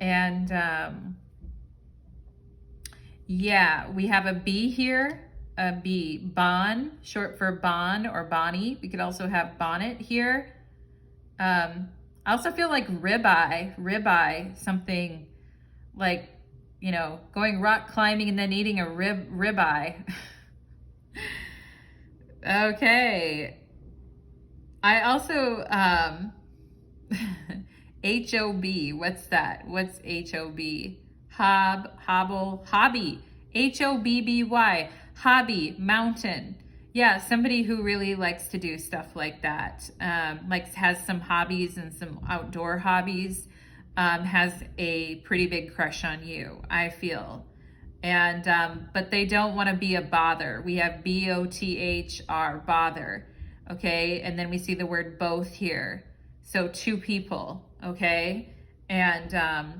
And yeah, we have a B here, a B, Bon, short for Bon or Bonnie. We could also have bonnet here. I also feel like ribeye, something like, you know, going rock climbing and then eating a ribeye. Okay. I also, H-O-B, what's that? What's H-O-B? Hobby, H-O-B-B-Y, hobby, mountain. Yeah, somebody who really likes to do stuff like that, like has some hobbies and some outdoor hobbies, has a pretty big crush on you, I feel. And, but they don't want to be a bother. We have B-O-T-H-R, bother, okay? And then we see the word both here. So two people, okay? And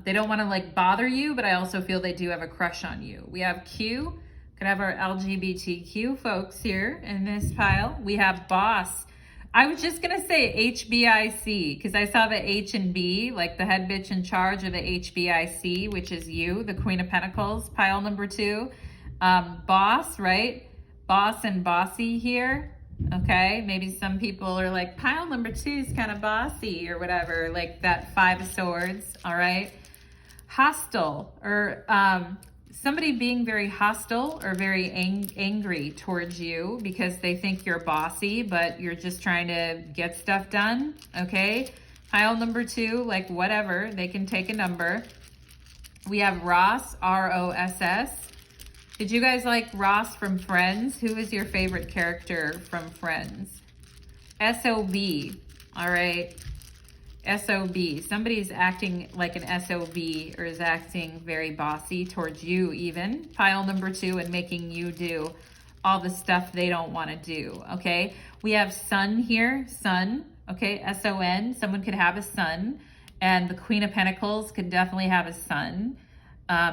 they don't want to like bother you, but I also feel they do have a crush on you. We have Q, could have our LGBTQ folks here in this pile. We have boss. I was just gonna say HBIC because I saw the H and B, like the head bitch in charge of the HBIC, which is you, the Queen of Pentacles, pile number 2. Boss, right? Boss and bossy here. Okay, maybe some people are like, pile number 2 is kind of bossy or whatever, like that Five of Swords, all right? Hostile, or somebody being very hostile or very angry towards you because they think you're bossy, but you're just trying to get stuff done, okay? Pile number 2, like whatever, they can take a number. We have Ross, R-O-S-S. Did you guys like Ross from Friends? Who is your favorite character from Friends? S-O-B, all right? S-O-B, somebody's acting like an S-O-B or is acting very bossy towards you even. Pile number 2 and making you do all the stuff they don't want to do, okay? We have Sun here, Sun, okay? S-O-N, someone could have a son, and the Queen of Pentacles could definitely have a son.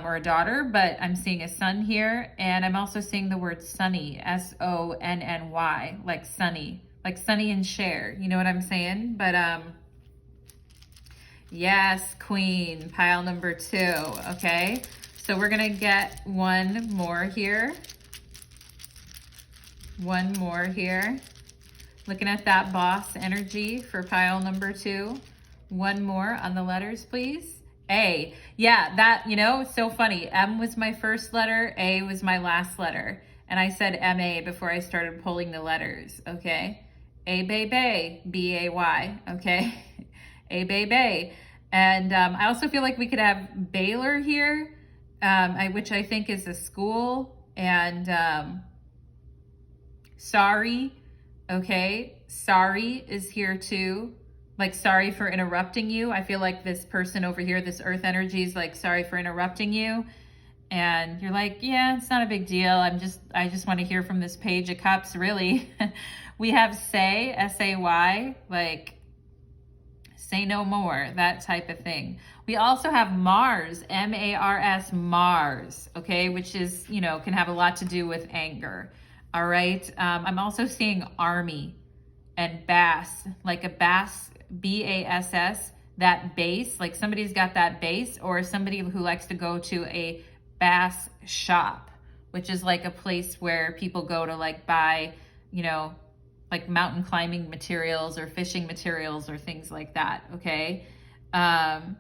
Or a daughter, but I'm seeing a son here, and I'm also seeing the word sunny, S-O-N-N-Y, like sunny and Cher, you know what I'm saying? But yes, Queen, pile number 2, okay? So we're gonna get one more here. One more here. Looking at that boss energy for pile number 2. One more on the letters, please. A. Yeah, that, you know, it's so funny. M was my first letter, A was my last letter. And I said M-A before I started pulling the letters, okay? A-bay-bay, B-A-Y, okay? A-bay-bay. And I also feel like we could have Baylor here, which I think is a school. And sorry, okay? Sorry is here too. Like, sorry for interrupting you. I feel like this person over here, this earth energy is like, sorry for interrupting you. And you're like, yeah, it's not a big deal. I just want to hear from this Page of Cups, really. We have say, S-A-Y, like, say no more, that type of thing. We also have Mars, M-A-R-S, Mars, okay, which is, you know, can have a lot to do with anger. All right. I'm also seeing army. and bass, like a bass, B-A-S-S, that base, like somebody's got that base, or somebody who likes to go to a bass shop, which is like a place where people go to like buy, you know, like mountain climbing materials or fishing materials or things like that, okay? I'm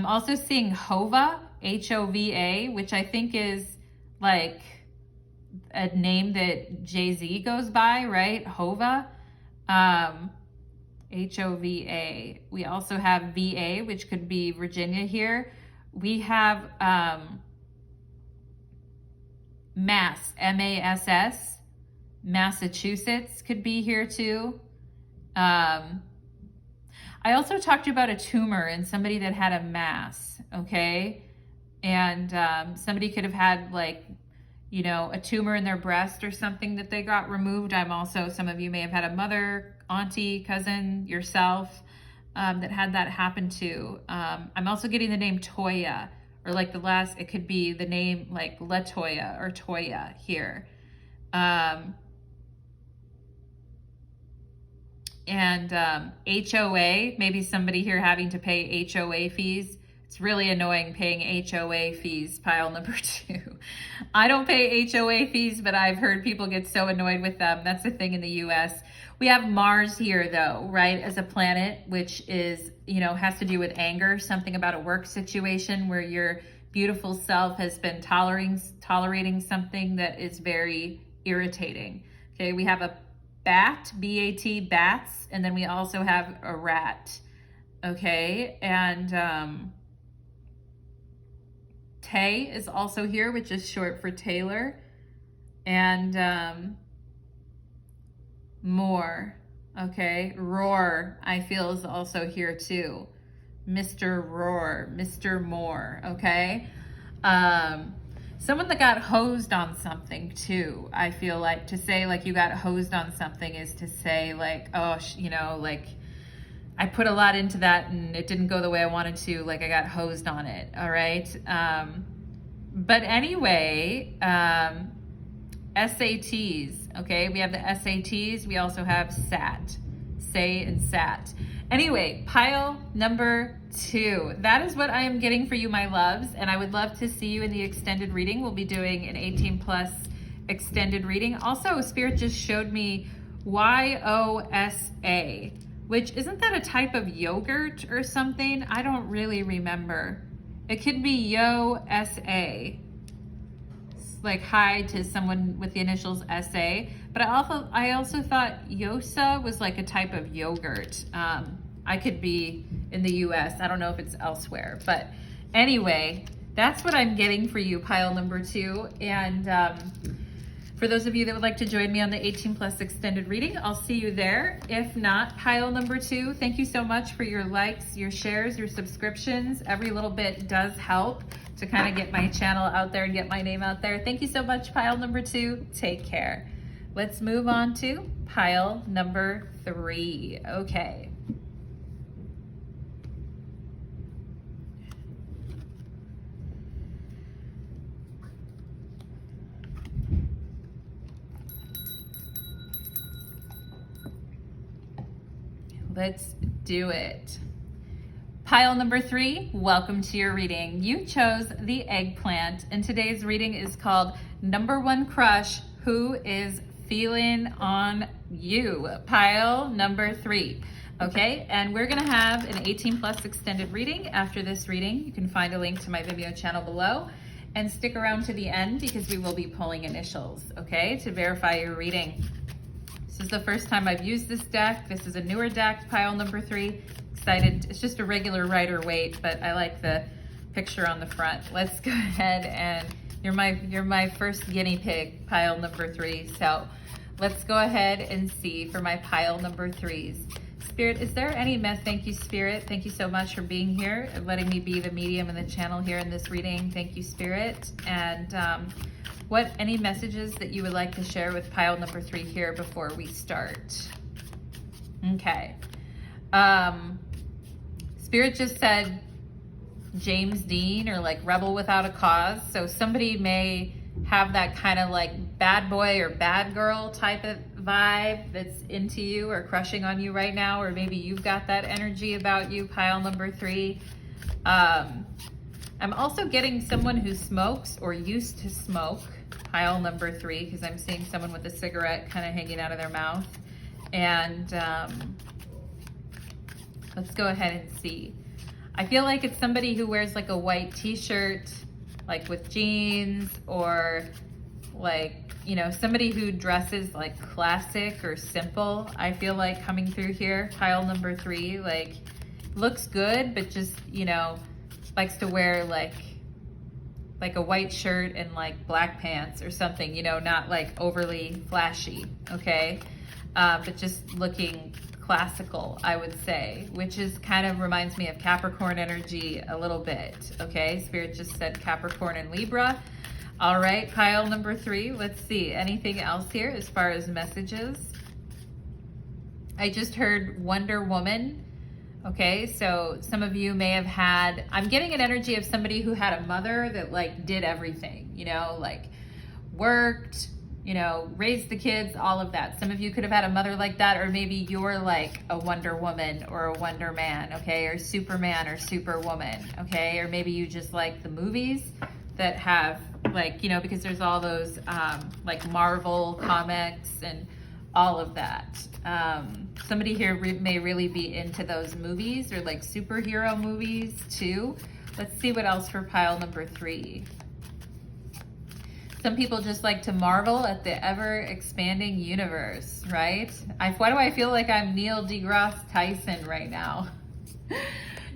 also seeing Hova, H-O-V-A, which I think is like a name that Jay-Z goes by, right? Hova, H-O-V-A. We also have V-A, which could be Virginia here. We have Mass, M-A-S-S, Massachusetts could be here too. I also talked to you about a tumor and somebody that had a mass, okay? And somebody could have had like, you know, a tumor in their breast or something that they got removed. I'm also, some of you may have had a mother, auntie, cousin, yourself that had that happen to. I'm also getting the name Toya, or like the last, it could be the name like Latoya or Toya here. And HOA, maybe somebody here having to pay HOA fees. It's really annoying paying HOA fees, pile number 2. I don't pay HOA fees, but I've heard people get so annoyed with them. That's the thing in the US. We have Mars here though, right, as a planet, which is, you know, has to do with anger, something about a work situation where your beautiful self has been tolerating something that is very irritating. Okay, we have a bat, B-A-T, bats, and then we also have a rat. Okay, and Tay is also here, which is short for Taylor. And More, okay, Roar, I feel is also here too. Mr. Roar, Mr. Moore, okay? Someone that got hosed on something too. I feel like to say like you got hosed on something is to say like, oh, you know, like I put a lot into that and it didn't go the way I wanted to, like I got hosed on it, all right? But anyway, SATs, okay? We have the SATs, we also have SAT, say and SAT. Anyway, pile number 2. That is what I am getting for you, my loves, and I would love to see you in the extended reading. We'll be doing an 18+ extended reading. Also, Spirit just showed me YOSA, which isn't that a type of yogurt or something? I don't really remember. It could be YOSA. Like hi to someone with the initials SA, but I also thought Yosa was like a type of yogurt. I could be in the US, I don't know if it's elsewhere, but anyway, that's what I'm getting for you, pile number 2. And for those of you that would like to join me on the 18+ extended reading, I'll see you there. If not, pile number 2, thank you so much for your likes, your shares, your subscriptions. Every little bit does help to kind of get my channel out there and get my name out there. Thank you so much, pile number 2. Take care. Let's move on to pile number 3. Okay. Let's do it. Pile number 3, welcome to your reading. You chose the Eggplant, and today's reading is called Number 1 Crush, Who is Feeling on You? Pile number 3. Okay, and we're gonna have an 18+ extended reading. After this reading, you can find a link to my Vimeo channel below, and stick around to the end because we will be pulling initials, okay, to verify your reading. This is the first time I've used this deck. This is a newer deck, pile number 3. Excited. It's just a regular Rider-Waite, but I like the picture on the front. Let's go ahead, and you're my first guinea pig, pile number 3. So let's go ahead and see for my pile number 3s. Spirit, is there any thank you, Spirit. Thank you so much for being here and letting me be the medium in the channel here in this reading. Thank you, Spirit. And any messages that you would like to share with pile number 3 here before we start? Okay. Spirit just said James Dean, or like Rebel Without a Cause. So somebody may have that kind of like bad boy or bad girl type of vibe that's into you or crushing on you right now, or maybe you've got that energy about you, pile number 3. I'm also getting someone who smokes or used to smoke, pile number 3, because I'm seeing someone with a cigarette kind of hanging out of their mouth. And let's go ahead and see. I feel like it's somebody who wears like a white t-shirt, like with jeans, or like, you know, somebody who dresses like classic or simple. I feel like coming through here, pile number 3, like looks good, but just, you know, likes to wear like a white shirt and like black pants or something, you know, not like overly flashy, okay? But just looking classical, I would say, which is kind of reminds me of Capricorn energy a little bit, okay? Spirit just said Capricorn and Libra. All right, pile number 3, let's see, anything else here as far as messages? I just heard Wonder Woman. Okay, so some of you may have had, I'm getting an energy of somebody who had a mother that like did everything, you know, like worked, you know, raised the kids, all of that. Some of you could have had a mother like that, or maybe you're like a Wonder Woman or a Wonder Man, okay, or Superman or Superwoman, okay, or maybe you just like the movies that have like, you know, because there's all those like Marvel comics and all of that. Somebody here may really be into those movies or like superhero movies too. Let's see what else for pile number 3. Some people just like to marvel at the ever-expanding universe, right? Why do I feel like I'm Neil deGrasse Tyson right now?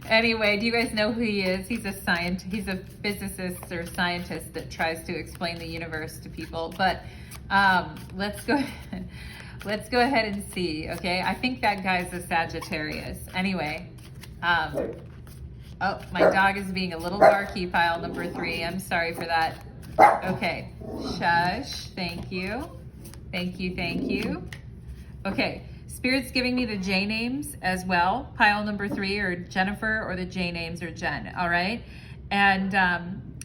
Anyway, do you guys know who he is? He's a scientist. He's a physicist or scientist that tries to explain the universe to people. But let's go ahead and see, okay? I think that guy's a Sagittarius. Anyway, oh, my dog is being a little barky, pile number 3. I'm sorry for that. Okay, shush, thank you. Thank you, thank you. Okay, Spirit's giving me the J names as well, pile number 3, or Jennifer, or the J names, or Jen, all right? And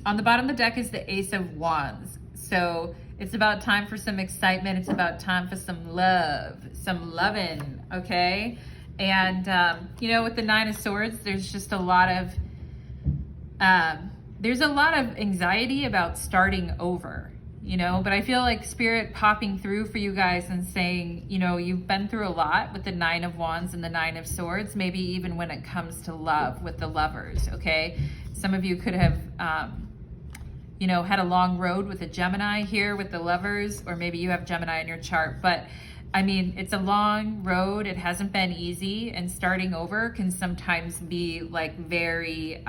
on the bottom of the deck is the Ace of Wands. So it's about time for some excitement. It's about time for some love, some loving, okay? And, you know, with the 9 of Swords, there's just a lot of, anxiety about starting over, you know? But I feel like Spirit popping through for you guys and saying, you know, you've been through a lot with the 9 of Wands and the 9 of Swords, maybe even when it comes to love with the Lovers, okay? Some of you could have, you know, had a long road with a Gemini here with the Lovers, or maybe you have Gemini in your chart. But I mean, it's a long road. It hasn't been easy, and starting over can sometimes be like very,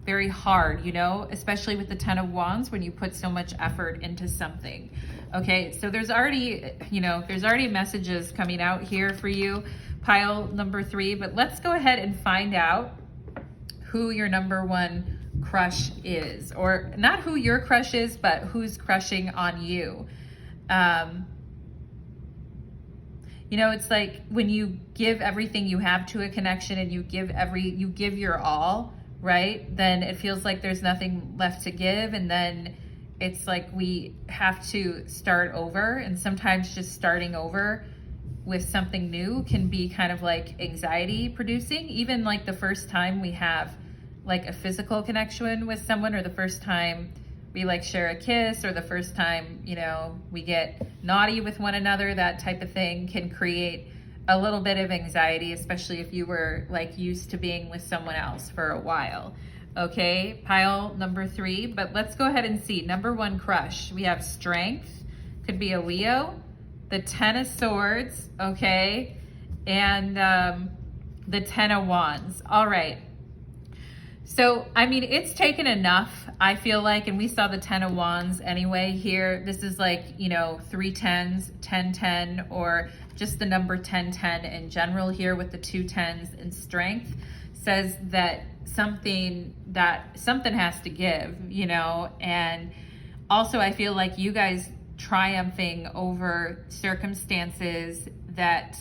very hard, you know, especially with the 10 of Wands when you put so much effort into something. Okay, so there's already, you know, there's already messages coming out here for you, pile number 3. But let's go ahead and find out who your number 1 crush is, or not who your crush is, but who's crushing on you. You know, it's like when you give everything you have to a connection and you give your all, right? Then it feels like there's nothing left to give, and then it's like we have to start over. And sometimes just starting over with something new can be kind of like anxiety producing, even like the first time we have like a physical connection with someone, or the first time we like share a kiss, or the first time, you know, we get naughty with one another, that type of thing can create a little bit of anxiety, especially if you were like used to being with someone else for a while. Okay, pile number 3. But let's go ahead and see. Number 1 crush. We have Strength, could be a Leo, the 10 of Swords, okay, and the 10 of Wands. All right. So, I mean, it's taken enough, I feel like, and we saw the 10 of Wands anyway here. This is like, you know, 3 10s, 10 10, or just the number 10 10 in general here with the 2 10s, and Strength says that something has to give, you know. And also I feel like you guys triumphing over circumstances that,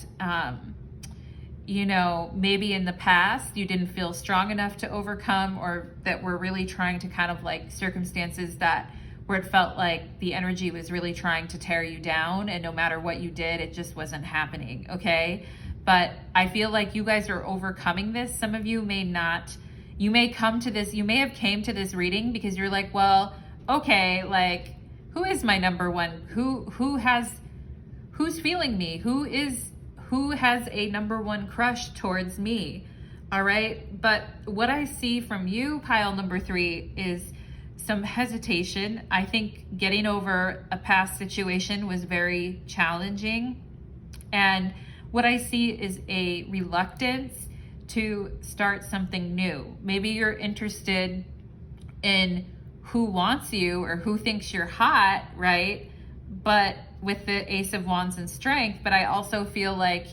you know, maybe in the past you didn't feel strong enough to overcome, or that were really trying to kind of like circumstances that where it felt like the energy was really trying to tear you down, and no matter what you did, it just wasn't happening, okay? But I feel like you guys are overcoming this. Some of you may not, you may have came to this reading because you're like, well, okay, like, who is my number one? Who's feeling me? Who has a number one crush towards me? All right. But what I see from you, pile number 3, is some hesitation. I think getting over a past situation was very challenging. And what I see is a reluctance to start something new. Maybe you're interested in who wants you or who thinks you're hot, right? But with the Ace of Wands and Strength, but I also feel like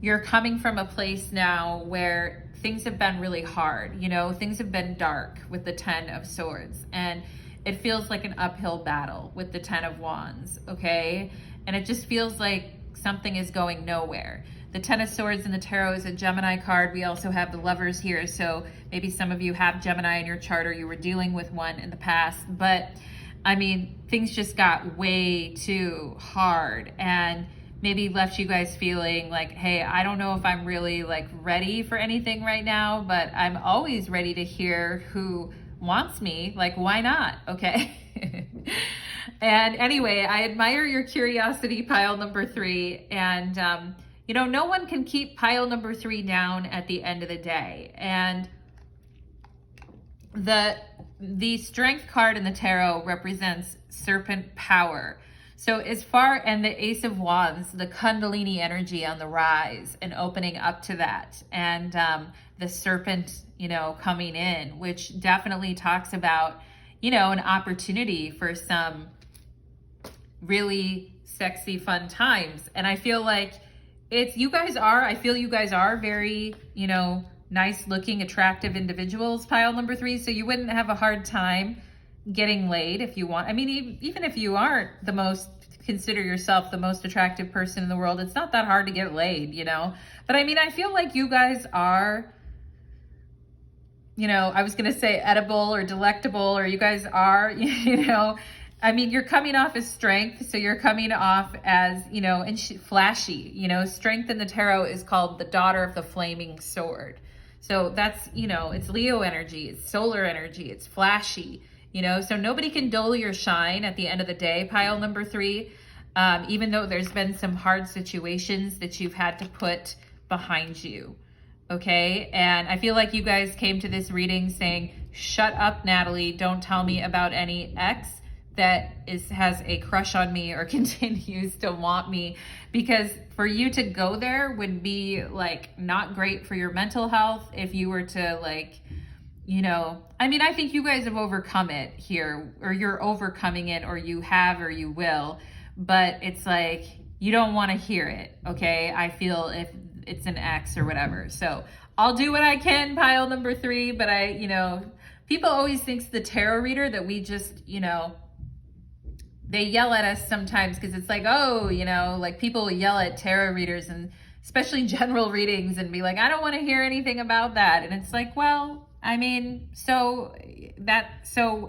you're coming from a place now where things have been really hard, you know, things have been dark with the 10 of Swords, and it feels like an uphill battle with the 10 of Wands, okay? And it just feels like something is going nowhere. The 10 of Swords in the tarot is a Gemini card. We also have the Lovers here, so maybe some of you have Gemini in your chart or you were dealing with one in the past, but I mean, things just got way too hard and maybe left you guys feeling like, hey, I don't know if I'm really like ready for anything right now, but I'm always ready to hear who wants me. Like, why not? Okay. And anyway, I admire your curiosity, pile number 3. And, you know, no one can keep pile number 3 down at the end of the day. And the Strength card in the tarot represents serpent power. So and the Ace of Wands, the Kundalini energy on the rise and opening up to that. And the serpent, you know, coming in, which definitely talks about, you know, an opportunity for some really sexy, fun times. And I feel like I feel you guys are very, you know, nice looking, attractive individuals, pile number 3. So you wouldn't have a hard time getting laid if you want. I mean, even if you aren't consider yourself the most attractive person in the world, it's not that hard to get laid, you know? But I mean, I feel like you guys are, you know, I was going to say edible or delectable, or you guys are, you know, I mean, you're coming off as Strength. So you're coming off as, you know, and flashy, you know. Strength in the tarot is called the daughter of the flaming sword. So that's, you know, it's Leo energy, it's solar energy, it's flashy, you know, so nobody can dull your shine at the end of the day, pile number 3, even though there's been some hard situations that you've had to put behind you, okay? And I feel like you guys came to this reading saying, shut up, Natalie, don't tell me about any ex that has a crush on me or continues to want me, because for you to go there would be like not great for your mental health if you were to like, you know, I mean, I think you guys have overcome it here, or you're overcoming it, or you have, or you will, but it's like, you don't want to hear it, okay? I feel if it's an ex or whatever. So I'll do what I can, pile number 3, but you know, people always think the tarot reader that we just, you know, they yell at us sometimes because it's like, oh, you know, like people yell at tarot readers and especially general readings and be like, I don't want to hear anything about that. And it's like, well, I mean, so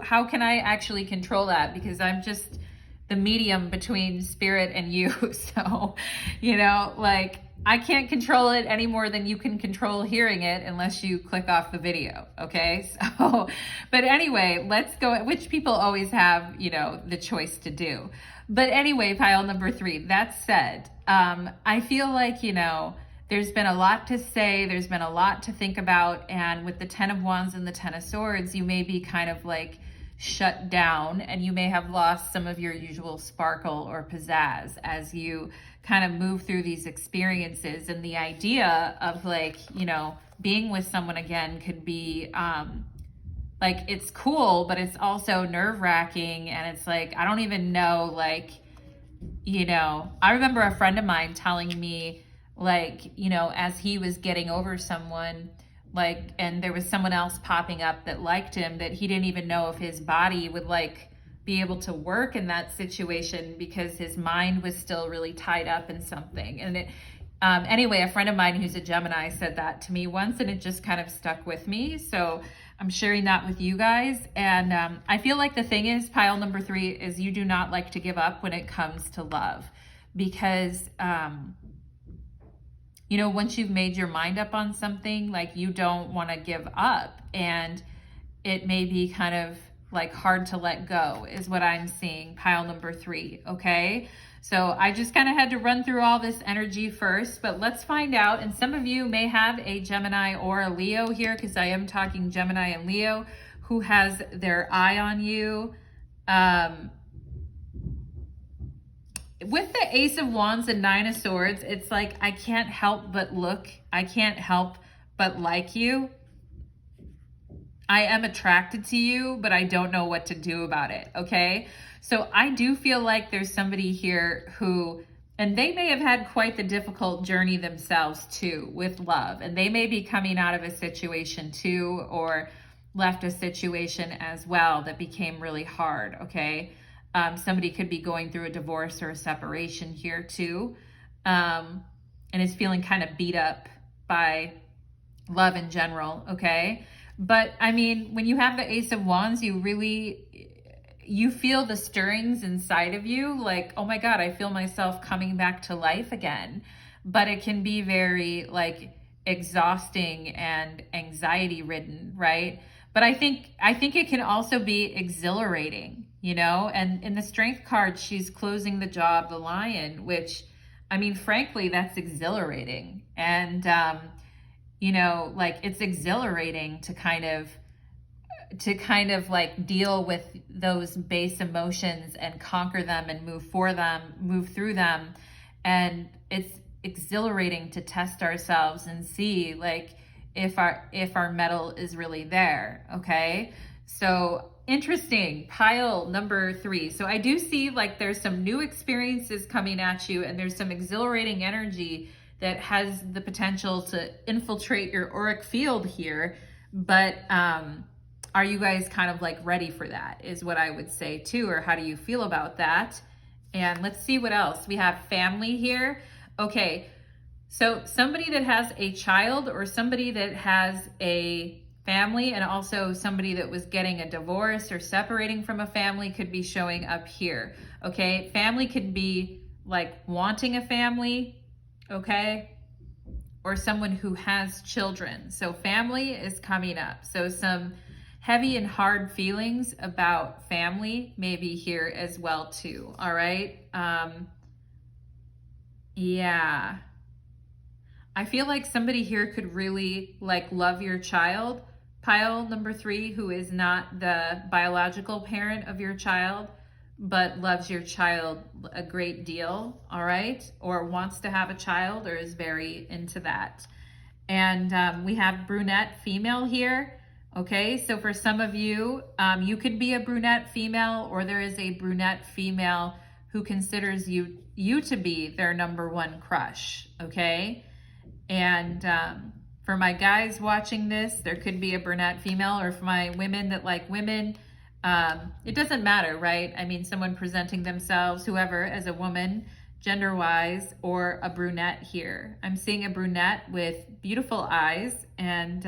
how can I actually control that? Because I'm just the medium between spirit and you. So, you know, like I can't control it any more than you can control hearing it unless you click off the video. Okay. So, but anyway, let's go, which people always have, you know, the choice to do. But anyway, pile number 3, that said, I feel like, you know, there's been a lot to say, there's been a lot to think about. And with the 10 of Wands and the 10 of Swords, you may be kind of like shut down and you may have lost some of your usual sparkle or pizzazz as you kind of move through these experiences. And the idea of like, you know, being with someone again could be like, it's cool, but it's also nerve-wracking. And it's like, I don't even know, like, you know, I remember a friend of mine telling me, like, you know, as he was getting over someone, like, and there was someone else popping up that liked him, that he didn't even know if his body would like be able to work in that situation because his mind was still really tied up in something. And it, anyway, a friend of mine who's a Gemini said that to me once, and it just kind of stuck with me. So I'm sharing that with you guys. And I feel like the thing is, pile number 3 is you do not like to give up when it comes to love, because you know, once you've made your mind up on something, like, you don't want to give up, and it may be kind of like hard to let go is what I'm seeing, pile number 3. Okay, so I just kind of had to run through all this energy first, but let's find out. And some of you may have a Gemini or a Leo here, because I am talking Gemini and Leo, who has their eye on you. With the Ace of Wands and Nine of Swords, it's like, I can't help but look. I can't help but like you. I am attracted to you, but I don't know what to do about it, okay? So I do feel like there's somebody here who, and they may have had quite the difficult journey themselves too with love, and they may be coming out of a situation too, or left a situation as well that became really hard, okay? Somebody could be going through a divorce or a separation here too, and is feeling kind of beat up by love in general, okay? But I mean, when you have the Ace of Wands, you feel the stirrings inside of you, like, oh my God, I feel myself coming back to life again. But it can be very like exhausting and anxiety ridden, right? But I think it can also be exhilarating, you know? And in the Strength card, she's closing the job, the Lion, which, I mean, frankly, that's exhilarating. And, you know, like, it's exhilarating to kind of like deal with those base emotions and conquer them and move through them. And it's exhilarating to test ourselves and see, like, if our mettle is really there, okay? So interesting, pile number 3. So I do see like there's some new experiences coming at you, and there's some exhilarating energy that has the potential to infiltrate your auric field here. But are you guys kind of like ready for that, is what I would say too, or how do you feel about that? And let's see what else. We have family here. Okay, so somebody that has a child, or somebody that has a family, and also somebody that was getting a divorce or separating from a family could be showing up here, okay? Family could be like wanting a family, okay? Or someone who has children. So family is coming up. So some heavy and hard feelings about family may be here as well too, all right? Yeah. I feel like somebody here could really like love your child, pile number 3, who is not the biological parent of your child, but loves your child a great deal, all right? Or wants to have a child, or is very into that. And we have brunette female here, okay? So for some of you, you could be a brunette female, or there is a brunette female who considers you to be their number 1 crush, okay? And for my guys watching this, there could be a brunette female, or for my women that like women, it doesn't matter, right? I mean, someone presenting themselves, whoever, as a woman, gender-wise, or a brunette here. I'm seeing a brunette with beautiful eyes and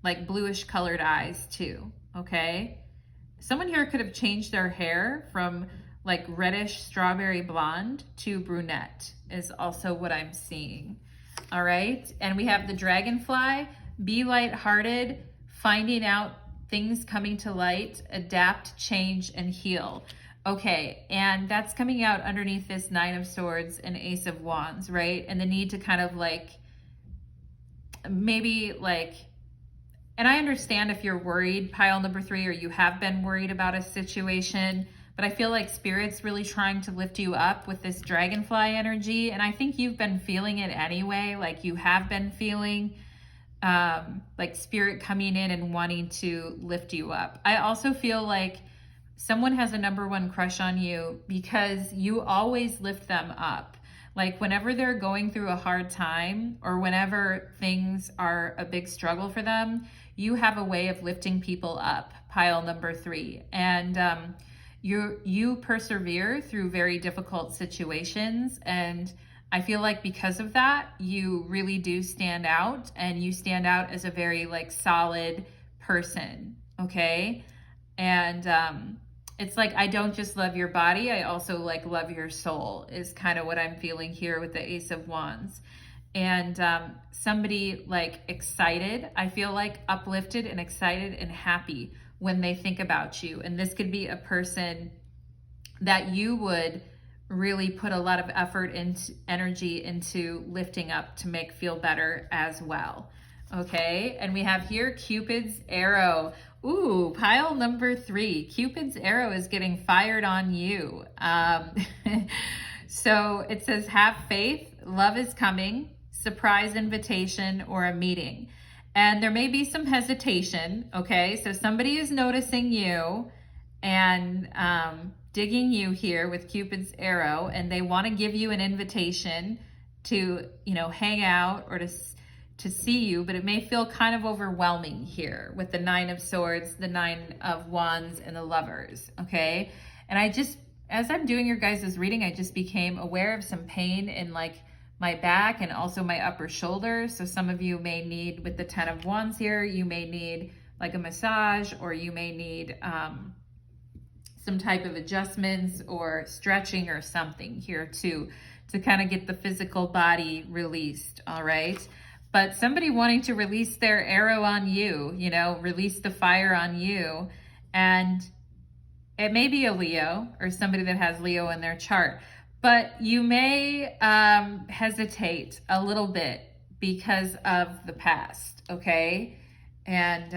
like bluish colored eyes too, okay? Someone here could have changed their hair from like reddish strawberry blonde to brunette is also what I'm seeing. All right, and we have the dragonfly, be lighthearted, finding out things coming to light, adapt, change, and heal. Okay, and that's coming out underneath this 9 of Swords and Ace of Wands, right? And the need to kind of like, maybe like, and I understand if you're worried, pile number 3, or you have been worried about a situation, but I feel like Spirit's really trying to lift you up with this dragonfly energy. And I think you've been feeling it anyway. Like, you have been feeling like Spirit coming in and wanting to lift you up. I also feel like someone has a number 1 crush on you because you always lift them up. Like, whenever they're going through a hard time, or whenever things are a big struggle for them, you have a way of lifting people up, pile number 3. And you persevere through very difficult situations, and I feel like because of that, you really do stand out, and you stand out as a very like solid person, okay? And it's like, I don't just love your body, I also like love your soul, is kind of what I'm feeling here with the Ace of Wands. And somebody like excited, I feel like uplifted and excited and happy when they think about you. And this could be a person that you would really put a lot of effort and energy into lifting up to make feel better as well. Okay, and we have here Cupid's arrow. Ooh, pile number 3. Cupid's arrow is getting fired on you. So it says, have faith, love is coming, surprise invitation, or a meeting. And there may be some hesitation, okay? So somebody is noticing you and digging you here with Cupid's arrow, and they want to give you an invitation to, you know, hang out or to see you, but it may feel kind of overwhelming here with the 9 of Swords, the 9 of Wands, and the Lovers, okay? And I just, as I'm doing your guys' reading, I just became aware of some pain in like my back and also my upper shoulder. So some of you may need, with the 10 of Wands here, you may need like a massage, or you may need some type of adjustments or stretching or something here too, to kind of get the physical body released, all right? But somebody wanting to release their arrow on you, you know, release the fire on you. And it may be a Leo or somebody that has Leo in their chart, but you may hesitate a little bit because of the past, okay? And,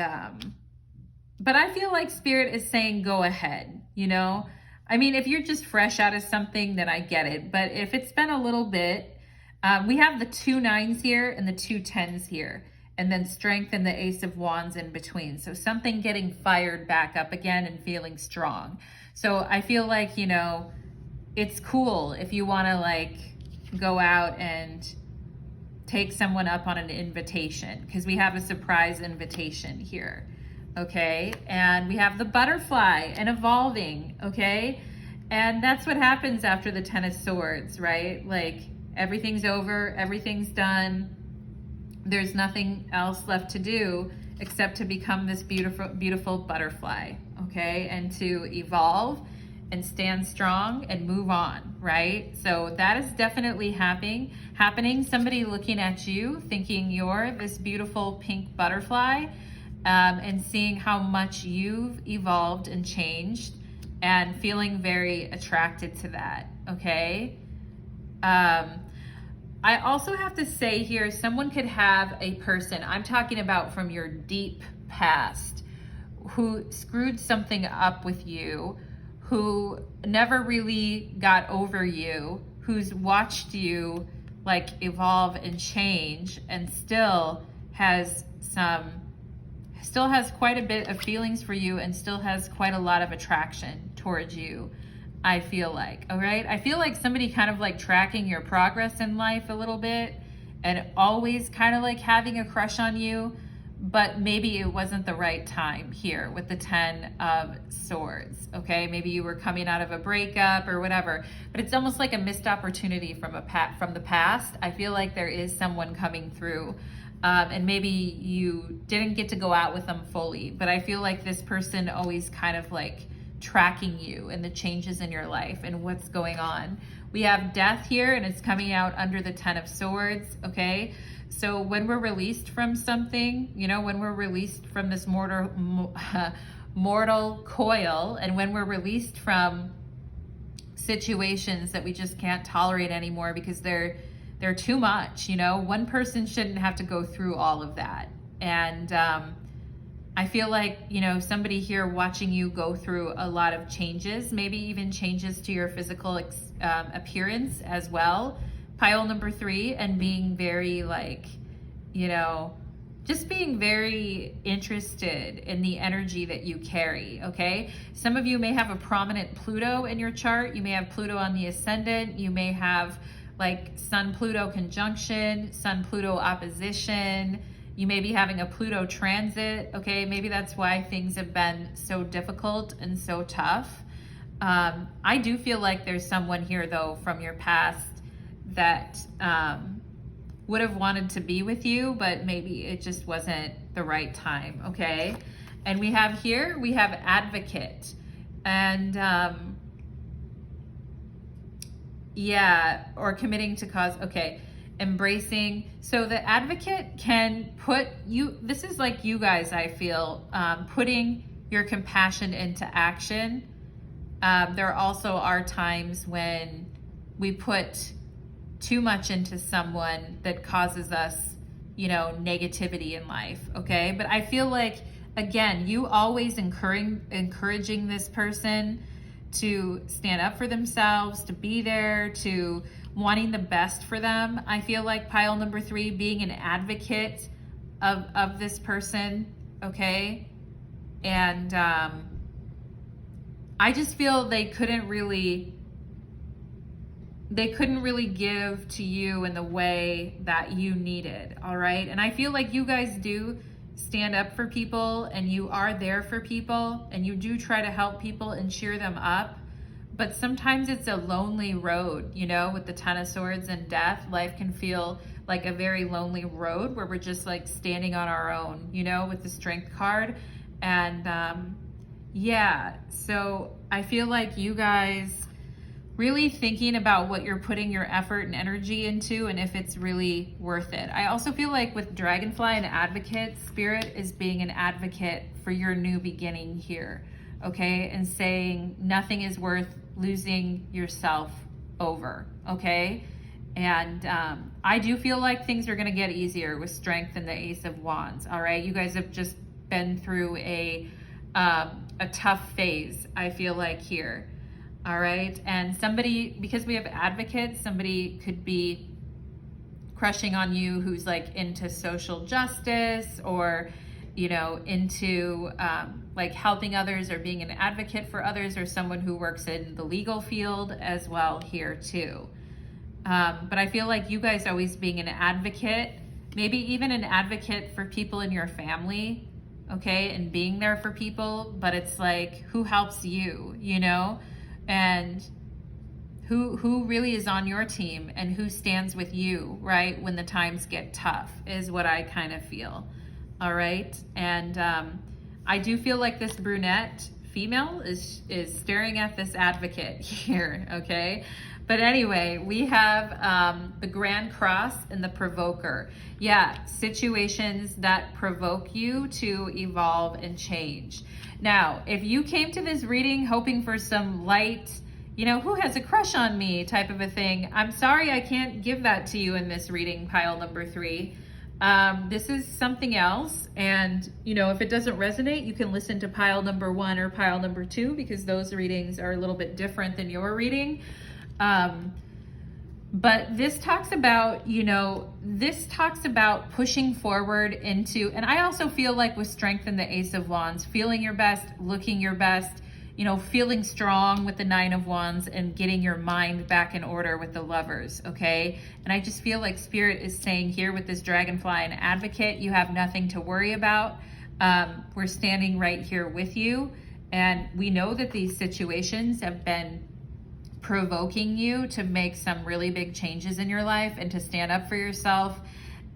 but I feel like Spirit is saying, go ahead, you know? I mean, if you're just fresh out of something, then I get it. But if it's been a little bit, we have the 2 9s here and the 2 10s here, and then Strength and the Ace of Wands in between. So something getting fired back up again and feeling strong. So I feel like, you know, it's cool if you want to like go out and take someone up on an invitation, because we have a surprise invitation here. Okay, and we have the butterfly and evolving, okay? And that's what happens after the 10 of Swords, right? Like everything's over, everything's done. There's nothing else left to do except to become this beautiful, beautiful butterfly, okay? And to evolve and stand strong and move on, right? So that is definitely happening. Somebody looking at you, thinking you're this beautiful pink butterfly, and seeing how much you've evolved and changed and feeling very attracted to that, okay? I also have to say here, someone could have a person, I'm talking about from your deep past, who screwed something up with you, who never really got over you, who's watched you like evolve and change, and still has quite a bit of feelings for you, and still has quite a lot of attraction towards you, I feel like, all right? I feel like somebody kind of like tracking your progress in life a little bit, and always kind of like having a crush on you, but maybe it wasn't the right time here with the 10 of Swords, okay? Maybe you were coming out of a breakup or whatever, but it's almost like a missed opportunity from the past. I feel like there is someone coming through, and maybe you didn't get to go out with them fully, but I feel like this person always kind of like tracking you and the changes in your life and what's going on. We have Death here, and it's coming out under the 10 of Swords, okay? So when we're released from something, you know, when we're released from this mortal coil, and when we're released from situations that we just can't tolerate anymore because they're too much, you know, one person shouldn't have to go through all of that. And I feel like, you know, somebody here watching you go through a lot of changes, maybe even changes to your physical appearance as well. Pile number 3, and being very like, you know, just being very interested in the energy that you carry, okay? Some of you may have a prominent Pluto in your chart. You may have Pluto on the ascendant. You may have like Sun-Pluto conjunction, Sun-Pluto opposition. You may be having a Pluto transit, okay? Maybe that's why things have been so difficult and so tough. I do feel like there's someone here though from your past that would have wanted to be with you, but maybe it just wasn't the right time, okay? And we have advocate. And yeah, or committing to cause, okay. Embracing. So the advocate can put you, this is like you guys, I feel, putting your compassion into action. There also are times when we put too much into someone that causes us, you know, negativity in life, okay? But I feel like, again, you always encouraging this person to stand up for themselves, to be there, to wanting the best for them. I feel like pile number 3, being an advocate of this person, okay? And I just feel they couldn't really give to you in the way that you needed, all right? And I feel like you guys do stand up for people, and you are there for people, and you do try to help people and cheer them up. But sometimes it's a lonely road, you know, with the Ten of Swords and death. Life can feel like a very lonely road where we're just like standing on our own, you know, with the Strength card. And yeah, so I feel like you guys really thinking about what you're putting your effort and energy into and if it's really worth it. I also feel like with Dragonfly and Advocate, Spirit is being an advocate for your new beginning here, okay? And saying nothing is worth losing yourself over, okay? And I do feel like things are gonna get easier with Strength and the Ace of Wands, all right? You guys have just been through a tough phase, I feel like here. All right, and somebody, because we have Advocates, somebody could be crushing on you who's like into social justice or, you know, into like helping others or being an advocate for others, or someone who works in the legal field as well here too. But I feel like you guys always being an advocate, maybe even an advocate for people in your family, okay, and being there for people, but it's like, who helps you, you know? And who really is on your team and who stands with you, right, when the times get tough is what I kind of feel, all right? And I do feel like this brunette female is staring at this advocate here, okay? But anyway, we have the Grand Cross and the Provoker. Yeah, situations that provoke you to evolve and change. Now, if you came to this reading hoping for some light, you know, who has a crush on me type of a thing, I'm sorry I can't give that to you in this reading, pile number 3. This is something else. And, you know, if it doesn't resonate, you can listen to pile number 1 or pile number 2, because those readings are a little bit different than your reading. But this talks about, you know, this talks about pushing forward into, and I also feel like with Strength and the Ace of Wands, feeling your best, looking your best, you know, feeling strong with the Nine of Wands, and getting your mind back in order with the Lovers, okay? And I just feel like Spirit is saying here with this Dragonfly and Advocate, you have nothing to worry about. We're standing right here with you. And we know that these situations have been provoking you to make some really big changes in your life and to stand up for yourself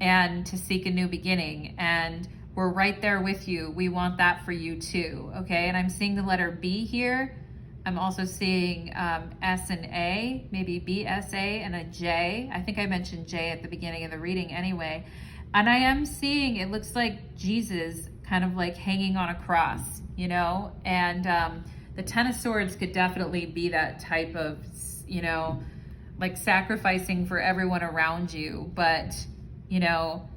and to seek a new beginning. And we're right there with you. We want that for you too, okay? And I'm seeing the letter B here. I'm also seeing S and A, maybe B, S, A, and a J. I think I mentioned J at the beginning of the reading anyway. And I am seeing, it looks like Jesus kind of like hanging on a cross, you know? And the Ten of Swords could definitely be that type of, you know, like sacrificing for everyone around you. But, you know,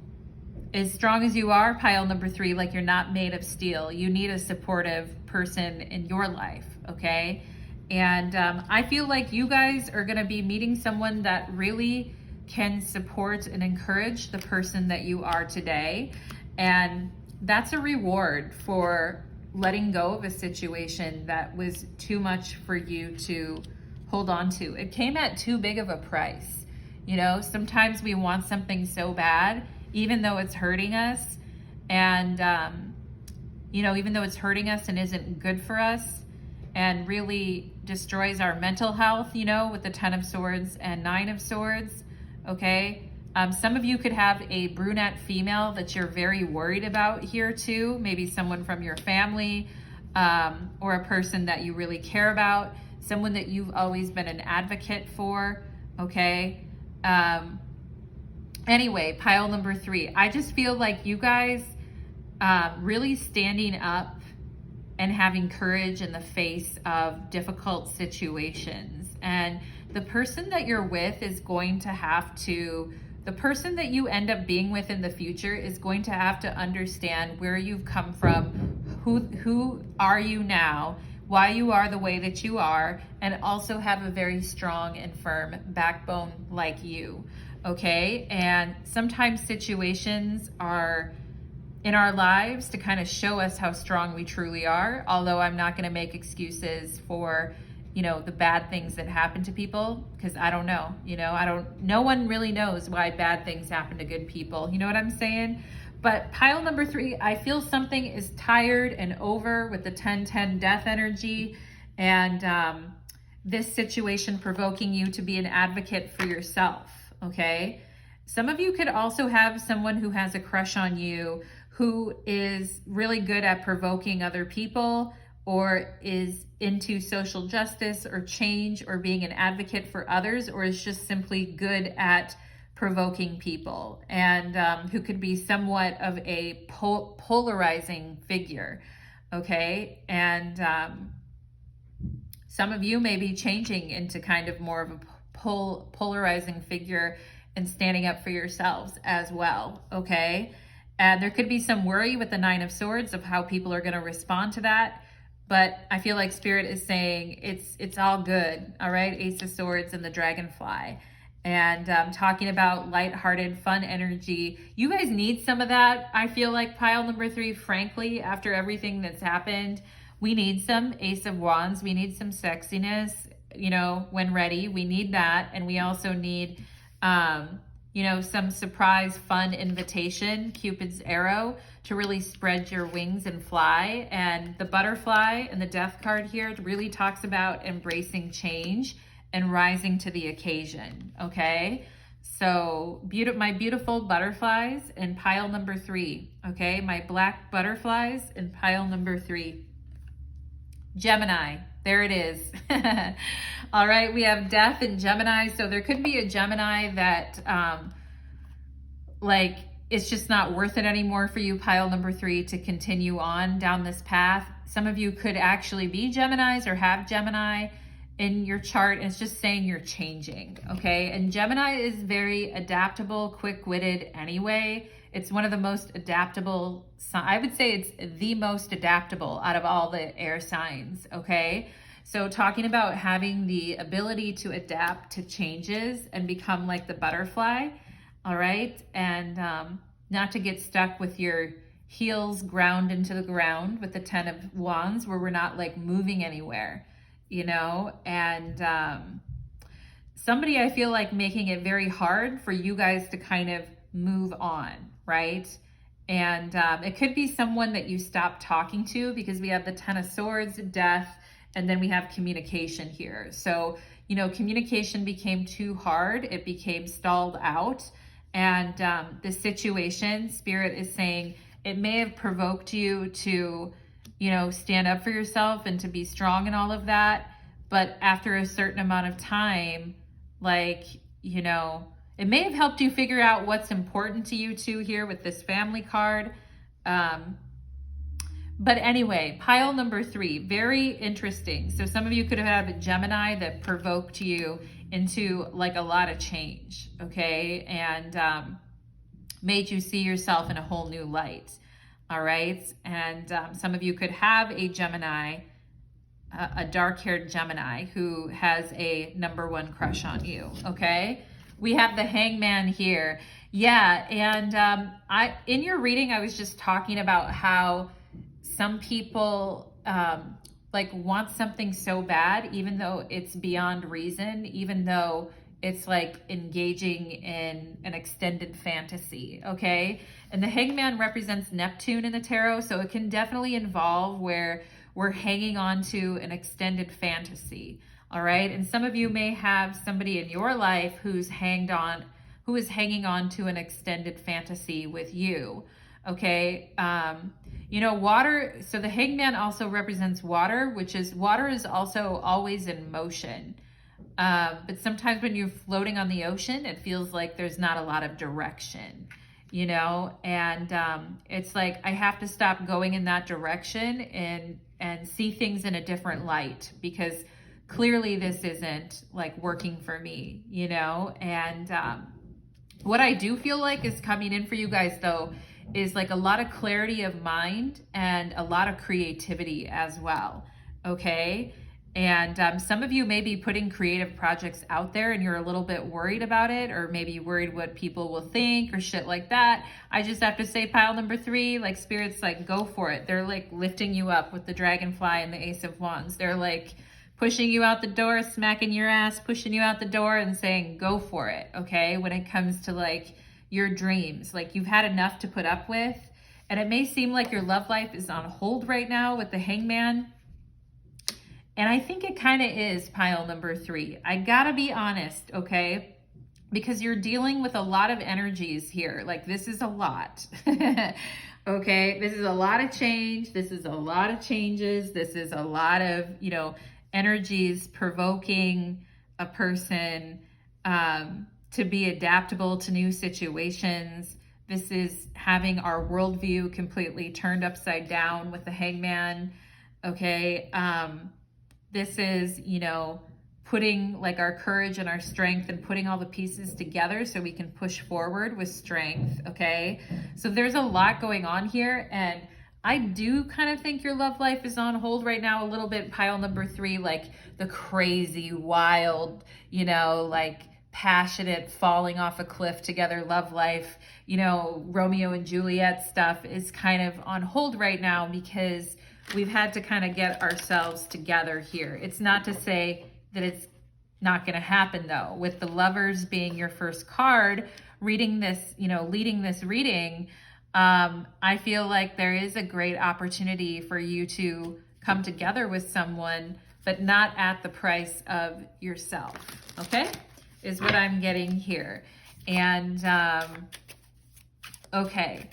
as strong as you are, pile number 3, like you're not made of steel. You need a supportive person in your life, okay? And I feel like you guys are gonna be meeting someone that really can support and encourage the person that you are today. And that's a reward for letting go of a situation that was too much for you to hold on to. It came at too big of a price. You know, sometimes we want something so bad, even though it's hurting us, and, you know, even though it's hurting us and isn't good for us and really destroys our mental health, you know, with the Ten of Swords and Nine of Swords. okay? Some of you could have a brunette female that you're very worried about here too, maybe someone from your family, or a person that you really care about, someone that you've always been an advocate for, okay? Anyway, pile number 3. I just feel like you guys really standing up and having courage in the face of difficult situations. And the person that you're with is going to have to, the person that you end up being with in the future is going to have to understand where you've come from, who are you now, why you are the way that you are, and also have a very strong and firm backbone like you, okay? And sometimes situations are in our lives to kind of show us how strong we truly are, although I'm not gonna make excuses for, you know, the bad things that happen to people, because I don't know, you know, no one really knows why bad things happen to good people, you know what I'm saying? But pile number 3, I feel something is tired and over with the 10-10 death energy, and this situation provoking you to be an advocate for yourself, okay? Some of you could also have someone who has a crush on you who is really good at provoking other people, or is into social justice or change or being an advocate for others, or is just simply good at provoking people, and who could be somewhat of a polarizing figure, okay? And some of you may be changing into kind of more of a polarizing figure and standing up for yourselves as well, okay? And there could be some worry with the 9 of Swords of how people are going to respond to that. But I feel like Spirit is saying it's all good, all right? Ace of Swords and the Dragonfly. And talking about lighthearted, fun energy. You guys need some of that. I feel like pile number 3, frankly, after everything that's happened, we need some Ace of Wands. We need some sexiness, you know, when ready. We need that. And we also need, you know, some surprise, fun invitation, Cupid's arrow, to really spread your wings and fly. And the butterfly and the death card here really talks about embracing change and rising to the occasion, okay? So my beautiful butterflies in pile number 3, okay? My black butterflies in pile number 3. Gemini, there it is. All right, we have death in Gemini. So there could be a Gemini that like it's just not worth it anymore for you, pile number 3, to continue on down this path. Some of you could actually be Geminis or have Gemini in your chart, and it's just saying you're changing, okay? And Gemini is very adaptable, quick-witted anyway. It's one of the most adaptable, I would say it's the most adaptable out of all the air signs, okay? So talking about having the ability to adapt to changes and become like the butterfly, all right? And not to get stuck with your heels ground into the ground with the 10 of Wands, where we're not like moving anywhere, you know? And somebody, I feel like, making it very hard for you guys to kind of move on, right? And it could be someone that you stop talking to, because we have the 10 of Swords, death, and then we have communication here. So, you know, communication became too hard. It became stalled out. And the situation, Spirit is saying, it may have provoked you to, you know, stand up for yourself and to be strong and all of that. But after a certain amount of time, like, you know, it may have helped you figure out what's important to you too here with this family card. But anyway, pile number 3, very interesting. So some of you could have had a Gemini that provoked you into like a lot of change, okay? And made you see yourself in a whole new light, all right? And some of you could have a Gemini, a dark-haired Gemini who has a #1 crush on you, okay? We have the Hangman here. Yeah, and in your reading, I was just talking about how some people like want something so bad, even though it's beyond reason, even though it's like engaging in an extended fantasy, okay? And the Hangman represents Neptune in the tarot, so it can definitely involve where we're hanging on to an extended fantasy, all right? And some of you may have somebody in your life who's who is hanging on to an extended fantasy with you. Okay. You know, water. So the hangman also represents water, which is water is also always in motion. But sometimes when you're floating on the ocean, it feels like there's not a lot of direction, you know, and it's like I have to stop going in that direction and see things in a different light, because clearly this isn't like working for me, you know. And what I do feel like is coming in for you guys though is like a lot of clarity of mind and a lot of creativity as well. Okay. And some of you may be putting creative projects out there and you're a little bit worried about it, or maybe worried what people will think or shit like that. I just have to say, pile number 3, like spirits, like go for it. They're like lifting you up with the dragonfly and the Ace of Wands. They're like pushing you out the door, smacking your ass, pushing you out the door and saying, go for it. Okay. When it comes to like your dreams, like you've had enough to put up with. And it may seem like your love life is on hold right now with the hangman. And I think it kind of is, pile number 3. I gotta be honest, okay? Because you're dealing with a lot of energies here. Like this is a lot, okay? This is a lot of change. This is a lot of changes. This is a lot of, you know, energies provoking a person to be adaptable to new situations. This is having our worldview completely turned upside down with the hangman, okay? This is, you know, putting like our courage and our strength and putting all the pieces together so we can push forward with strength, okay? So there's a lot going on here, and I do kind of think your love life is on hold right now a little bit, pile number 3, like the crazy, wild, you know, like passionate falling off a cliff together love life, you know, Romeo and Juliet stuff is kind of on hold right now because we've had to kind of get ourselves together here. It's not to say that it's not going to happen though. With the Lovers being your first card, reading this, you know, leading this reading, I feel like there is a great opportunity for you to come together with someone, but not at the price of yourself, okay? Is what I'm getting here. And, okay.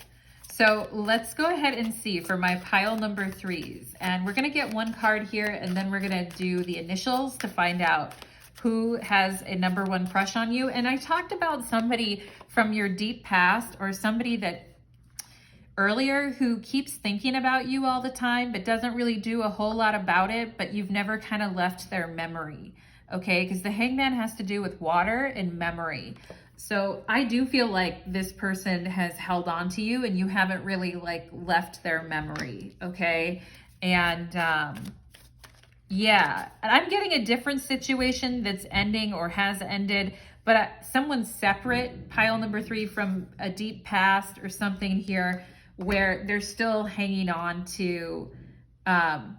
So let's go ahead and see for my pile number 3s. And we're going to get one card here, and then we're going to do the initials to find out who has a number 1 crush on you. And I talked about somebody from your deep past, or somebody that earlier who keeps thinking about you all the time, but doesn't really do a whole lot about it, but you've never kind of left their memory. Okay, because the hangman has to do with water and memory. So I do feel like this person has held on to you and you haven't really like left their memory, okay? And yeah, and I'm getting a different situation that's ending or has ended, but someone separate, pile number 3, from a deep past or something here where they're still hanging on to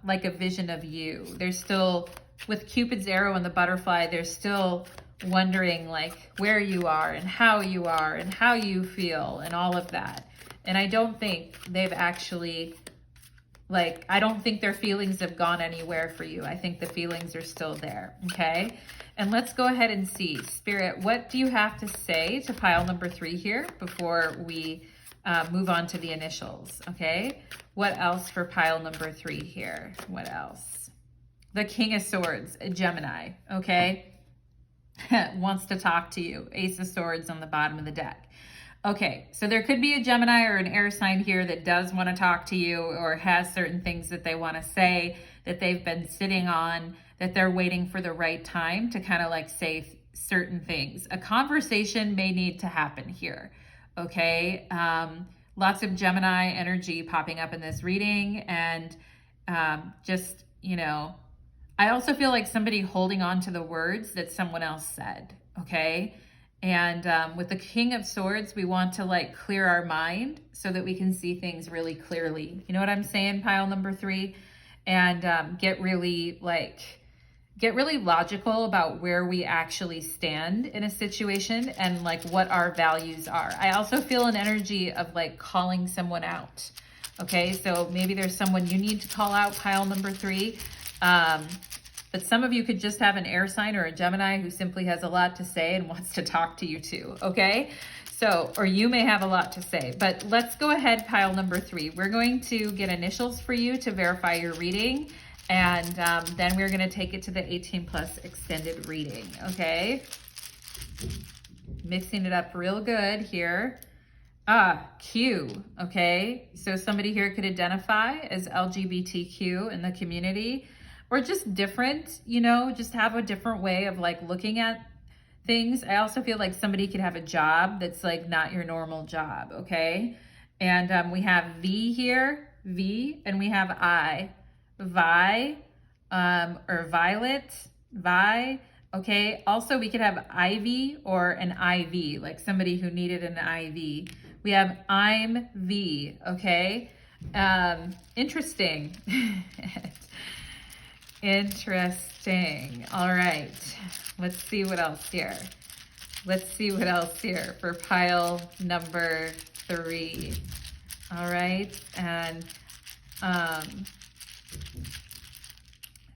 like a vision of you. They're still, with Cupid's arrow and the butterfly, they're still wondering like where you are and how you feel and all of that. And I don't think they've actually, like, I don't think their feelings have gone anywhere for you. I think the feelings are still there, okay? And let's go ahead and see, Spirit, what do you have to say to pile number 3 here before we move on to the initials, okay? What else for pile number 3 here? What else? The King of Swords, a Gemini, okay? Wants to talk to you. Ace of Swords on the bottom of the deck. Okay, so there could be a Gemini or an air sign here that does want to talk to you or has certain things that they want to say that they've been sitting on, that they're waiting for the right time to kind of like say certain things. A conversation may need to happen here, okay? Lots of Gemini energy popping up in this reading, and just, you know, I also feel like somebody holding on to the words that someone else said, okay? And with the King of Swords, we want to like clear our mind so that we can see things really clearly. You know what I'm saying, pile number 3? And get really logical about where we actually stand in a situation and like what our values are. I also feel an energy of like calling someone out, okay? So maybe there's someone you need to call out, pile number 3. But some of you could just have an air sign or a Gemini who simply has a lot to say and wants to talk to you too, okay? So, or you may have a lot to say, but let's go ahead, pile number 3. We're going to get initials for you to verify your reading, and then we're gonna take it to the 18 plus extended reading, okay? Mixing it up real good here. Q, okay? So somebody here could identify as LGBTQ in the community, or just different, you know, just have a different way of like looking at things. I also feel like somebody could have a job that's like not your normal job, okay? And we have V here, V, and we have I, Vi, or Violet, Vi, okay? Also, we could have Ivy or an IV, like somebody who needed an IV. We have I'm V, okay? Interesting. Interesting. All right. Let's see what else here. Let's see what else here for pile number 3. All right. And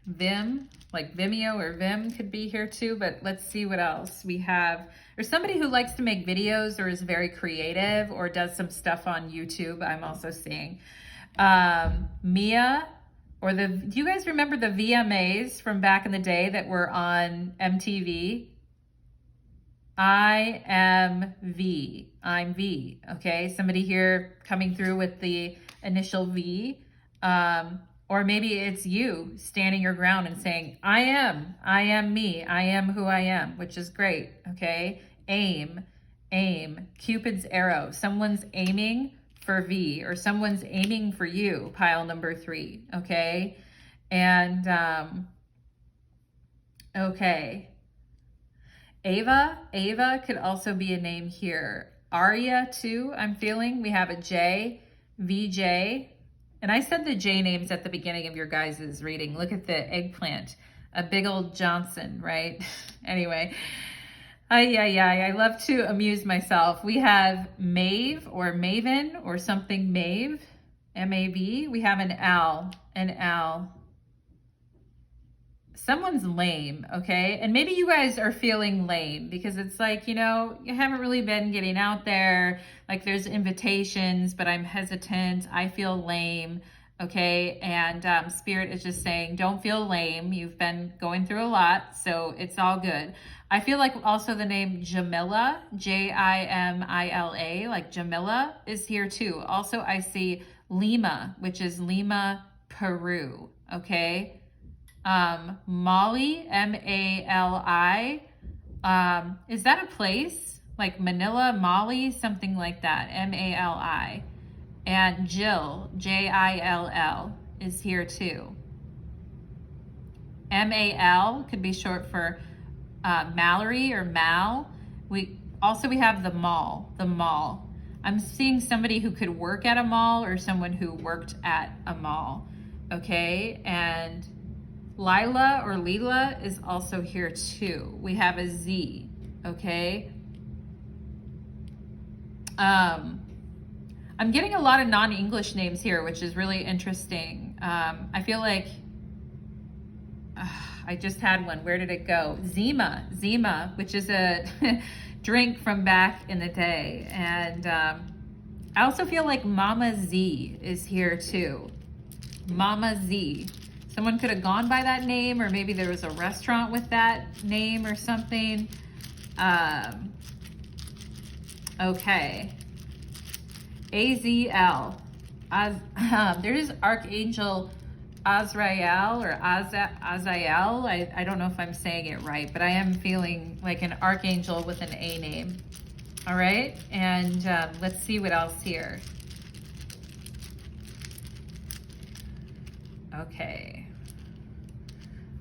Vim, like Vimeo or Vim could be here too, but let's see what else we have. There's somebody who likes to make videos or is very creative or does some stuff on YouTube, I'm also seeing. Mia, or do you guys remember the VMAs from back in the day that were on MTV? I am V, I'm V, okay? Somebody here coming through with the initial V, or maybe it's you standing your ground and saying, I am me, I am who I am, which is great, okay? Aim, Cupid's arrow. Someone's aiming for V, or someone's aiming for you, pile number 3, okay? And, okay. Ava could also be a name here. Arya too, I'm feeling. We have a J, VJ. And I said the J names at the beginning of your guys' reading. Look at the eggplant, a big old Johnson, right? Anyway, I love to amuse myself. We have Maeve or Maven or something Maeve, M-A-V. We have an Al. Someone's lame, okay? And maybe you guys are feeling lame because it's like, you know, you haven't really been getting out there. Like there's invitations, but I'm hesitant. I feel lame, okay? And Spirit is just saying, don't feel lame. You've been going through a lot, so it's all good. I feel like also the name Jamila, Jimila, like Jamila is here too. Also, I see Lima, which is Lima, Peru, okay? Mali, M-A-L-I, is that a place? Like Manila, Mali, something like that, M-A-L-I. And Jill, J-I-L-L, is here too. M-A-L could be short for Mallory or Mal. We have the mall. I'm seeing somebody who could work at a mall or someone who worked at a mall, okay? And Lila or Lila is also here too. We have a Z, okay? I'm getting a lot of non-English names here, which is really interesting. I feel like I just had one. Where did it go? Zima, which is a drink from back in the day. And I also feel like Mama Z is here too. Mama Z. Someone could have gone by that name, or maybe there was a restaurant with that name or something. Okay. AZL. There's Archangel Azrael or Azael. I don't know if I'm saying it right, but I am feeling like an archangel with an A name. All right, and let's see what else here. Okay.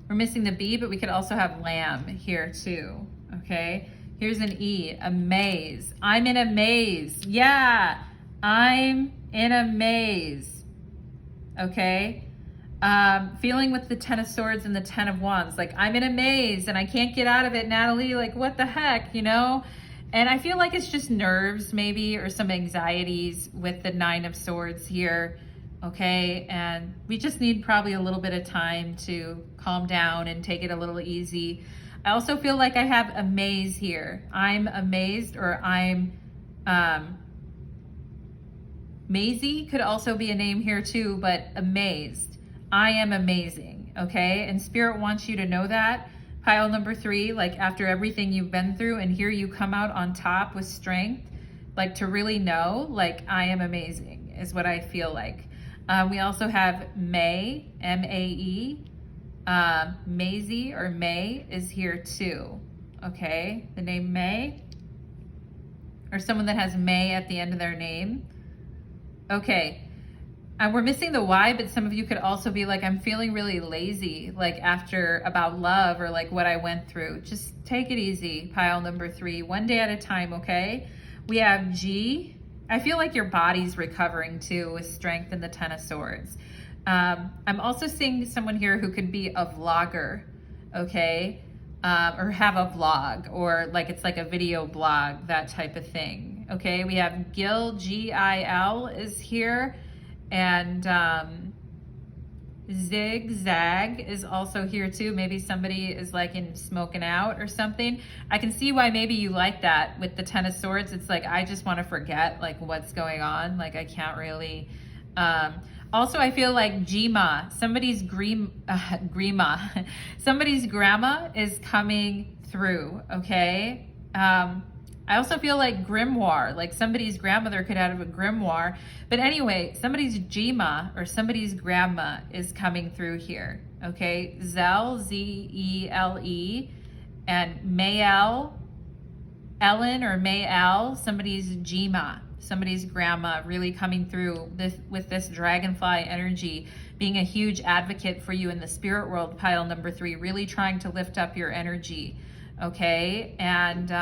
We're missing the B, but we could also have lamb here too, okay? Here's an E, a maze. I'm in a maze. Yeah, I'm in a maze, okay? Feeling with the 10 of Swords and the 10 of Wands, like I'm in a maze and I can't get out of it, Natalie, like what the heck, you know? And I feel like it's just nerves maybe, or some anxieties with the 9 of Swords here. okay? And we just need probably a little bit of time to calm down and take it a little easy. I also feel like I have amaze here. I'm amazed, or I'm Maisie could also be a name here too, but amazed. I am amazing, okay? And Spirit wants you to know that. Pile number 3, like after everything you've been through, and here you come out on top with strength, like to really know, like I am amazing is what I feel like. We also have May, M-A-E. Maisie or May is here too, okay? The name May, or someone that has May at the end of their name. Okay, and we're missing the Y, but some of you could also be like, I'm feeling really lazy, like after about love or like what I went through. Just take it easy, pile number 3, one day at a time, okay? We have G. I feel like your body's recovering too with strength and the 10 of Swords. I'm also seeing someone here who could be a vlogger, okay? Or have a vlog, or like it's like a video blog, that type of thing, okay? We have Gil, G-I-L is here, and Zigzag is also here too. Maybe somebody is like in smoking out or something. I can see why maybe you like that with the 10 of Swords. It's like, I just want to forget like what's going on. Like I can't really, also, I feel like Jima, somebody's Grima, somebody's grandma is coming through, okay? I also feel like grimoire, like somebody's grandmother could have a grimoire. But anyway, somebody's Jima or somebody's grandma is coming through here, okay? Zell, Z-E-L-E, and Mayel, Ellen or Mayel, somebody's Jima, somebody's grandma really coming through this with this dragonfly energy, being a huge advocate for you in the spirit world, pile number 3, really trying to lift up your energy, okay? And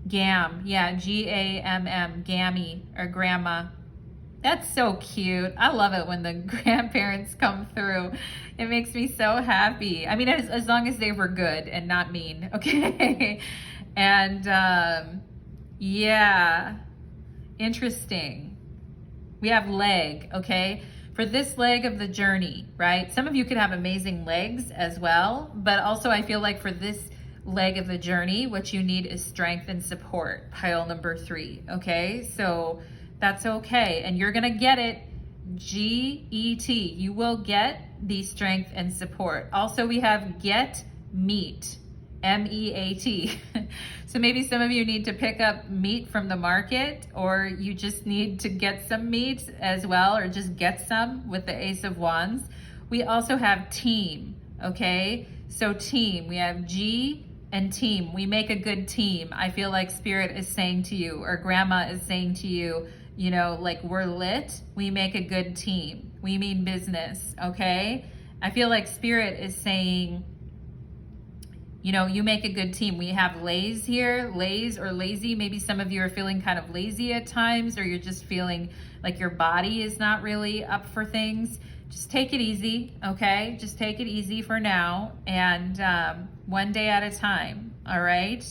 Gam, yeah, G-A-M-M, Gammy or grandma. That's so cute. I love it when the grandparents come through. It makes me so happy. I mean, as long as they were good and not mean, okay? And yeah, interesting. We have leg, okay? For this leg of the journey, right? Some of you could have amazing legs as well, but also I feel like for this leg of the journey, what you need is strength and support, pile number 3, okay? So that's okay, and you're gonna get it, G-E-T. You will get the strength and support. Also, we have get meat, M-E-A-T. So maybe some of you need to pick up meat from the market, or you just need to get some meat as well, or just get some with the Ace of Wands. We also have team, okay? So team, we have G and team. We make a good team. I feel like Spirit is saying to you, or Grandma is saying to you, you know, like we're lit, we make a good team. We mean business, okay? I feel like Spirit is saying, you know, you make a good team. We have lays here, lays or lazy. Maybe some of you are feeling kind of lazy at times, or you're just feeling like your body is not really up for things. Just take it easy, okay? Just take it easy for now, and one day at a time, all right?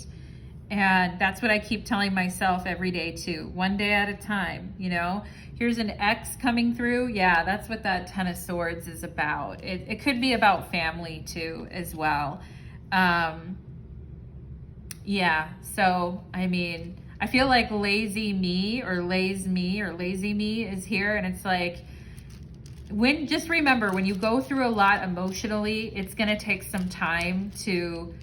And that's what I keep telling myself every day too. One day at a time, you know? Here's an X coming through. Yeah, that's what that 10 of Swords is about. It could be about family too as well. Yeah, so, I mean, I feel like lazy me or lazy me is here, and it's like, just remember, when you go through a lot emotionally, it's gonna take some time to,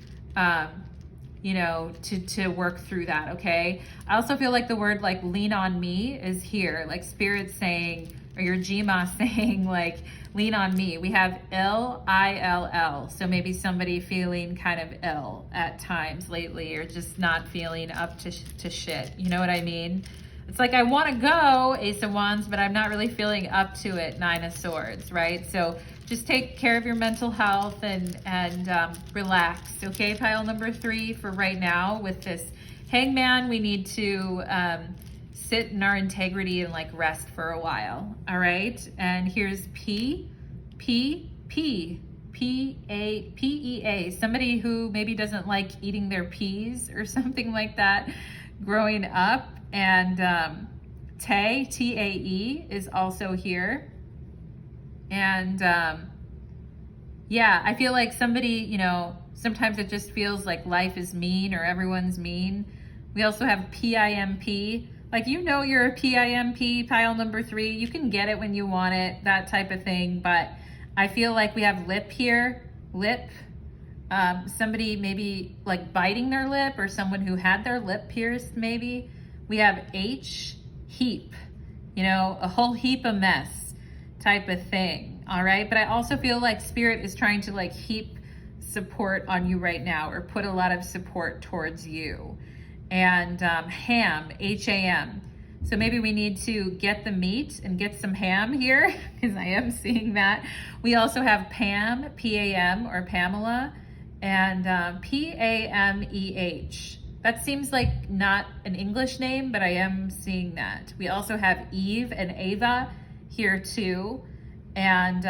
you know, to work through that, okay? I also feel like the word like lean on me is here, like Spirit saying, or your Jima saying like, lean on me. We have L-I-L-L. So maybe somebody feeling kind of ill at times lately, or just not feeling up to shit. You know what I mean? It's like, I want to go, Ace of Wands, but I'm not really feeling up to it, 9 of Swords, right? So just take care of your mental health and relax, okay? Pile number 3 for right now with this Hangman. We need to sit in our integrity and like rest for a while, all right? And here's P-E-A. Somebody who maybe doesn't like eating their peas or something like that growing up. And Tae, T-A-E, is also here. And yeah, I feel like somebody, you know, sometimes it just feels like life is mean or everyone's mean. We also have P-I-M-P. Like, you know, you're a P-I-M-P, pile number 3. You can get it when you want it, that type of thing. But I feel like we have lip here, lip. Somebody maybe like biting their lip, or someone who had their lip pierced maybe. We have H, heap, you know, a whole heap of mess type of thing. All right. But I also feel like Spirit is trying to like heap support on you right now, or put a lot of support towards you. And ham, H-A-M. So maybe we need to get the meat and get some ham here, because I am seeing that. We also have Pam, P-A-M, or Pamela, and P-A-M-E-H. That seems like not an English name, but I am seeing that. We also have Eve and Ava here too. And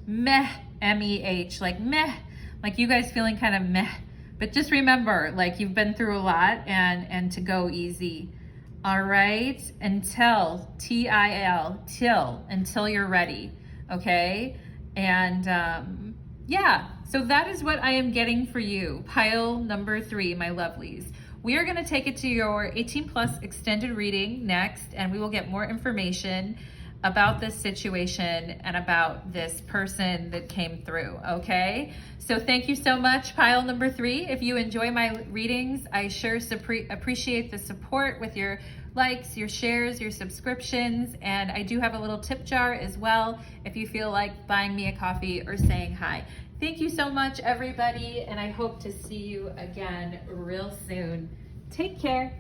meh, M-E-H, like meh, like you guys feeling kind of meh. But just remember, like, you've been through a lot, and to go easy. All right, until, T-I-L, until you're ready, okay? And yeah, so that is what I am getting for you, pile number 3, my lovelies. We are going to take it to your 18 plus extended reading next, and we will get more information about this situation and about this person that came through, okay? So thank you so much, pile number 3. If you enjoy my readings, I sure appreciate the support with your likes, your shares, your subscriptions, and I do have a little tip jar as well if you feel like buying me a coffee or saying hi. Thank you so much, everybody, and I hope to see you again real soon. Take care.